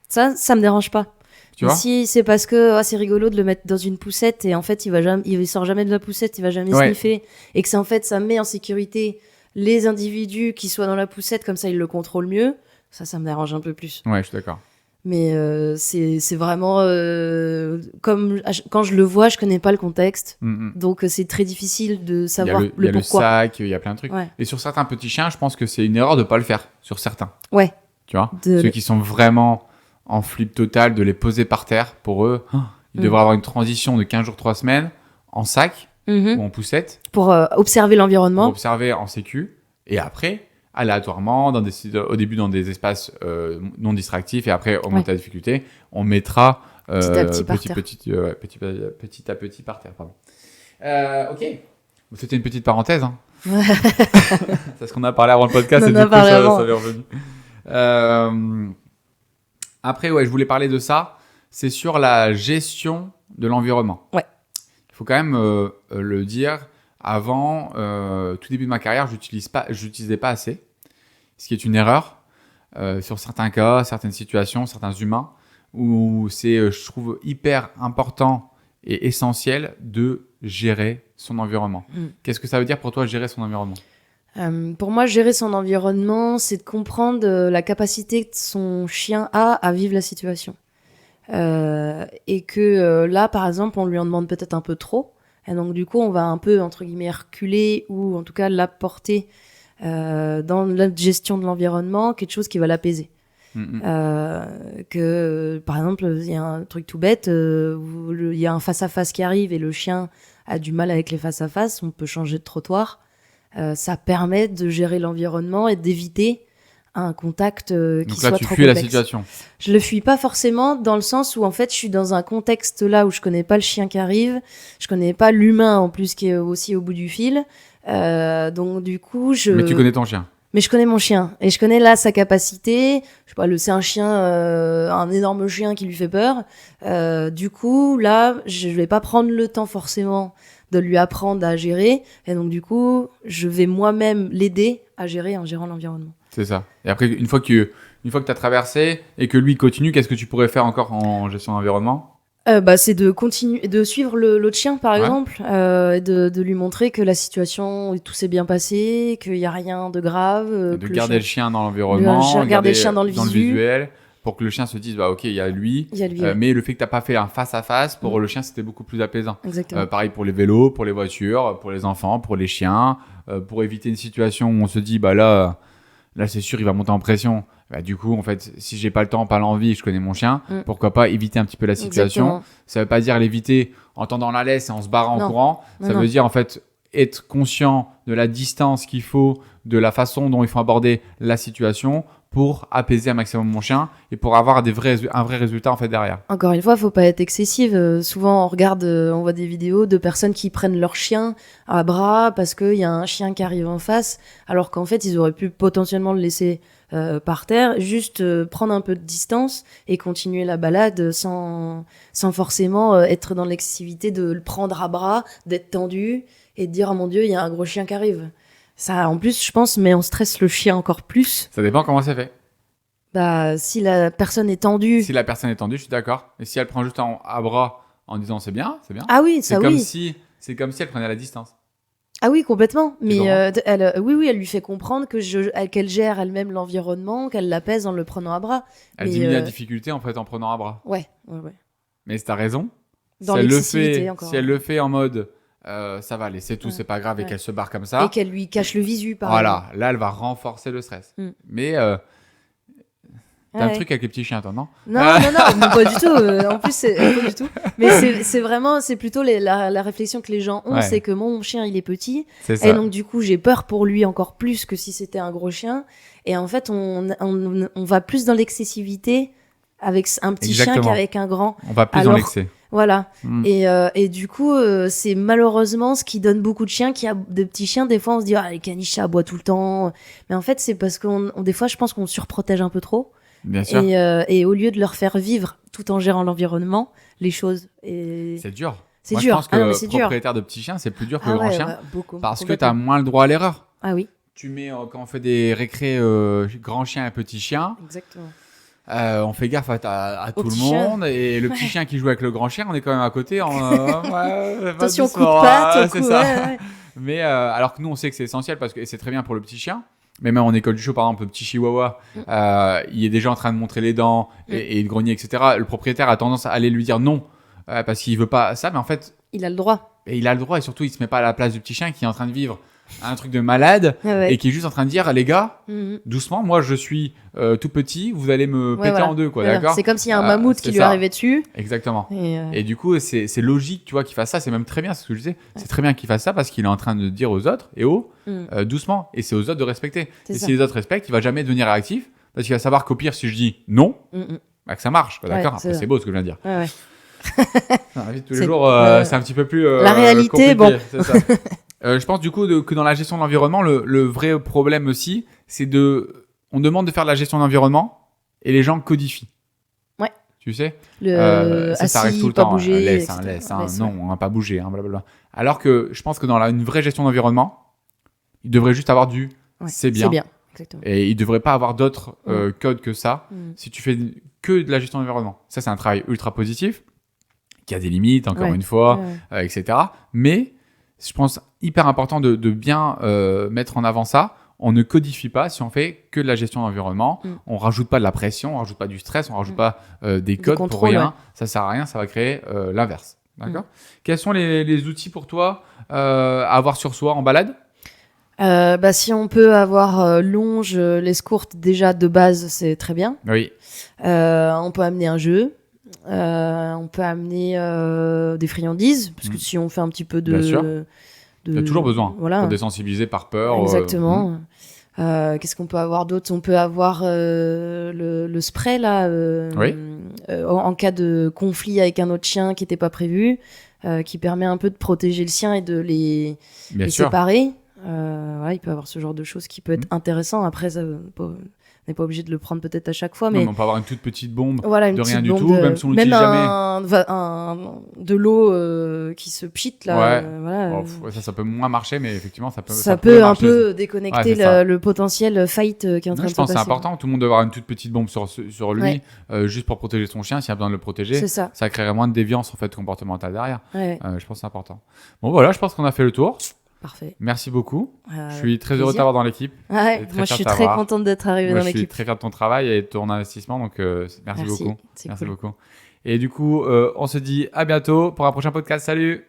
Ça me dérange pas. tu Mais vois. si c'est parce que c'est rigolo de le mettre dans une poussette et en fait il sort jamais de la poussette, il va jamais Ouais. sniffer et que ça met en sécurité les individus qui soient dans la poussette, comme ça ils le contrôlent mieux, ça me dérange un peu plus. Ouais, je suis d'accord. Mais c'est vraiment quand je le vois, je connais pas le contexte, donc c'est très difficile de Il y a savoir il y a le pourquoi. sac, il y a plein de trucs. Ouais. Et sur certains petits chiens, je pense que c'est une erreur de pas le faire. Sur certains. Ouais. Tu vois, De- ceux qui sont vraiment en flip total, de les poser par terre, pour eux, ils Mm. devraient avoir une transition de 15 jours, 3 semaines, en sac Mhm. ou en poussette, Pour observer pour l'environnement. observer en sécu, et après, aléatoirement, au début dans des espaces non distractifs, et après, augmenter la difficulté, on mettra Petit à petit par terre. petit à petit par terre. Pardon. Ok, c'était une petite parenthèse. Hein. C'est ce qu'on a parlé avant le podcast, On et en du a coup, parlé ça avant. m'est revenu. Après, ouais, je voulais parler de ça. C'est sur la gestion de l'environnement. Ouais. Il faut quand même le dire. Avant, tout début de ma carrière, j'utilisais pas assez, ce qui est une erreur sur certains cas, certaines situations, certains humains, où c'est, je trouve, hyper important et essentiel de gérer son environnement. Qu'est-ce que ça veut dire pour toi, gérer son environnement ? Pour moi, gérer son environnement, c'est de comprendre la capacité que son chien a à vivre la situation. Et que là, par exemple, on lui en demande peut-être un peu trop. Et donc, du coup, on va un peu, entre guillemets, reculer ou en tout cas l'apporter dans la gestion de l'environnement, quelque chose qui va l'apaiser. Par exemple, il y a un truc tout bête, il y a un face-à-face qui arrive et le chien a du mal avec les face-à-face, on peut changer de trottoir. Ça permet de gérer l'environnement et d'éviter un contact qui Donc là, soit tu trop fuis la complexe. situation. Je le fuis pas forcément dans le sens où en fait je suis dans un contexte là où je connais pas le chien qui arrive, je connais pas l'humain en plus qui est aussi au bout du fil. Donc du coup Mais tu connais ton chien. Mais je connais mon chien et je connais là sa capacité. Je sais pas, c'est un chien, un énorme chien qui lui fait peur. Du coup là, je vais pas prendre le temps forcément de lui apprendre à gérer et donc du coup, je vais moi-même l'aider à gérer en gérant l'environnement. C'est ça. Et après, une fois que tu as traversé et que lui continue, qu'est-ce que tu pourrais faire encore en gestion d'environnement ? C'est de continuer, de suivre l'autre chien par Ouais. exemple, et de lui montrer que la situation, tout s'est bien passé, qu'il y a rien de grave. De que garder le chien dans l'environnement, garder le chien dans le visu. visuel, pour que le chien se dise, bah ok, il y a lui. Il y a lui. Mais le fait que tu n'as pas fait un face-à-face, pour le chien, c'était beaucoup plus apaisant. Exactement. Pareil pour les vélos, pour les voitures, pour les enfants, pour les chiens, pour éviter une situation où on se dit, bah là c'est sûr, il va monter en pression. Bah, du coup, en fait, si j'ai pas le temps, pas l'envie, je connais mon chien, pourquoi pas éviter un petit peu la situation. Exactement. Ça veut pas dire l'éviter en tendant la laisse et en se barrant en Non. courant. Non, Ça non. veut dire en fait être conscient de la distance qu'il faut, de la façon dont il faut aborder la situation pour apaiser un maximum mon chien et pour avoir un vrai résultat en fait derrière. Encore une fois, faut pas être excessive. Souvent, on voit des vidéos de personnes qui prennent leur chien à bras parce qu'il y a un chien qui arrive en face, alors qu'en fait, ils auraient pu potentiellement le laisser par terre, juste prendre un peu de distance et continuer la balade sans forcément être dans l'excessivité de le prendre à bras, d'être tendu et de dire « Oh mon Dieu, il y a un gros chien qui arrive ». Ça, en plus, je pense, met en stress le chien encore plus. Ça dépend comment c'est fait. Bah, si la personne est tendue... Si la personne est tendue, je suis d'accord. Et si elle prend juste à bras en disant c'est bien, c'est bien. Ah oui, c'est ça comme oui. c'est comme si elle prenait la distance. Ah oui, complètement. Mais comprends oui, elle lui fait comprendre qu'elle gère elle-même l'environnement, qu'elle l'apaise en le prenant à bras. Elle Mais, diminue la difficulté en fait en prenant à bras. Ouais. Mais t'as raison. Dans Si elle le l'excessivité, fait, encore. si elle le fait en mode ça va aller, c'est tout, Ouais. c'est pas grave, et Ouais. qu'elle se barre comme ça. Et qu'elle lui cache le visu, par Voilà, là, elle va renforcer le stress. Mm. Mais t'as un truc avec les petits chiens, toi, non? Non, non, pas du tout. En plus, pas du tout. Mais c'est vraiment, c'est plutôt la réflexion que les gens ont, Ouais. c'est que mon chien, il est petit. C'est ça. Et donc, du coup, j'ai peur pour lui encore plus que si c'était un gros chien. Et en fait, on va plus dans l'excessivité avec un petit chien Exactement. qu'avec un grand. On va plus dans Alors- l'excès. Voilà. Mm. Et du coup, c'est malheureusement ce qui donne beaucoup de chiens, qui a de petits chiens. Des fois, on se dit, ah, les caniches, ça aboie tout le temps. Mais en fait, c'est parce des fois, je pense qu'on surprotège un peu trop. Bien sûr. Et au lieu de leur faire vivre, tout en gérant l'environnement, les choses. Et C'est dur. c'est Moi, dur. je pense que Ah non, mais c'est dur. propriétaire de petits chiens, c'est plus dur que Ah le grand ouais, chien. ouais, beaucoup. Parce que Complètement. t'as moins le droit à l'erreur. Ah oui, Tu mets, quand on fait des récrés grand chien et petit chien, exactement. on fait gaffe à Au tout le petit chien. monde. Et le petit chien qui joue avec le grand chien, on est quand même à côté. Attention, coup de doucement, patte, c'est coup, ça. ouais, ouais. Mais alors que nous, on sait que c'est essentiel parce que et c'est très bien pour le petit chien. Mais même en école du show, par exemple, le petit chihuahua, il est déjà en train de montrer les dents et de grogner, etc. Le propriétaire a tendance à aller lui dire non parce qu'il veut pas ça. Mais en fait, Il a le droit. il a le droit et surtout, il se met pas à la place du petit chien qui est en train de vivre un truc de malade Ouais, ouais. et qui est juste en train de dire les gars, Mhm. doucement, moi je suis tout petit, vous allez me Ouais, péter voilà. en deux, quoi, Voilà. d'accord? C'est comme s'il y a un mammouth c'est qui lui ça. arrivait dessus. Exactement. Et, Et du coup, c'est logique, tu vois, qu'il fasse ça. C'est même très bien, c'est ce que je disais. C'est très bien qu'il fasse ça parce qu'il est en train de dire aux autres, et doucement. Et c'est aux autres de respecter. C'est Et ça. si les autres respectent, il va jamais devenir réactif parce qu'il va savoir qu'au pire, si je dis non, Mhm. bah, que ça marche, quoi, Ouais, d'accord? c'est Après, ça. c'est beau ce que je viens de dire. Ouais, ouais. Dans la vie de tous les C'est- jours, ouais. c'est un petit peu plus. La réalité, compliqué, bon. c'est ça. Je pense du coup que dans la gestion de l'environnement, le vrai problème aussi, c'est on demande de faire de la gestion de l'environnement et les gens codifient. Ouais. Tu sais? Assis, Ça arrive tout le pas temps. bouger, Laisse, etc. laisse, Laisse, non, ouais. on va pas bouger, blablabla. Alors que je pense que dans une vraie gestion d'environnement, il devrait juste avoir Ouais, c'est bien. C'est bien, exactement. Et il devrait pas avoir d'autres Mm. codes que ça. Mhm. Si tu fais que de la gestion d'environnement, ça c'est un travail ultra positif qui a des limites, encore Ouais. une fois, Ouais. etc. Mais je pense hyper important de bien mettre en avant ça. On ne codifie pas si on fait que de la gestion d'environnement. Mm. On rajoute pas de la pression, on rajoute pas du stress, on rajoute pas des codes pour contrôles, rien. ouais. Ça sert à rien, ça va créer l'inverse. D'accord. Quels sont les outils pour toi à avoir sur soi en balade? Si on peut avoir longe, l'escourte, déjà de base, c'est très bien. Oui. On peut amener un jeu. On peut amener des friandises, parce que si on fait un petit peu de... Bien sûr. Il y a toujours besoin Voilà. pour désensibiliser par peur. Exactement. Qu'est-ce qu'on peut avoir d'autre? On peut avoir le spray, là, Oui. en cas de conflit avec un autre chien qui n'était pas prévu, qui permet un peu de protéger le sien et de les Bien sûr. séparer. Voilà, il peut y avoir ce genre de choses qui peut être intéressant. Après, ça, on n'est pas obligé de le prendre peut-être à chaque fois, Non, mais mais on peut avoir une toute petite bombe. voilà, une de rien petite du bombe tout, même si on l'utilise de l'eau qui se pchite là. Ouais. Voilà, Ça peut moins marcher, mais effectivement, ça peut. ça peut un marcher. peu déconnecter Ouais, c'est ça. le potentiel fight qui est en train Non, de je se pense que c'est passer. important. Tout le monde doit avoir une toute petite bombe sur lui, Ouais. juste pour protéger son chien, s'il y a besoin de le protéger. C'est ça. Ça créerait moins de déviance en fait comportementale derrière. Ouais, Je pense que c'est important. Bon voilà, je pense qu'on a fait le tour. parfait. Merci beaucoup. Je suis Avec très heureux de plaisir. t'avoir dans l'équipe. Ouais, et très moi, je fier suis de très t'avoir. contente d'être arrivée Moi, dans je suis l'équipe. très fier de ton travail et de ton investissement, donc merci beaucoup. C'est Merci cool. beaucoup. Et du coup, on se dit à bientôt pour un prochain podcast. Salut!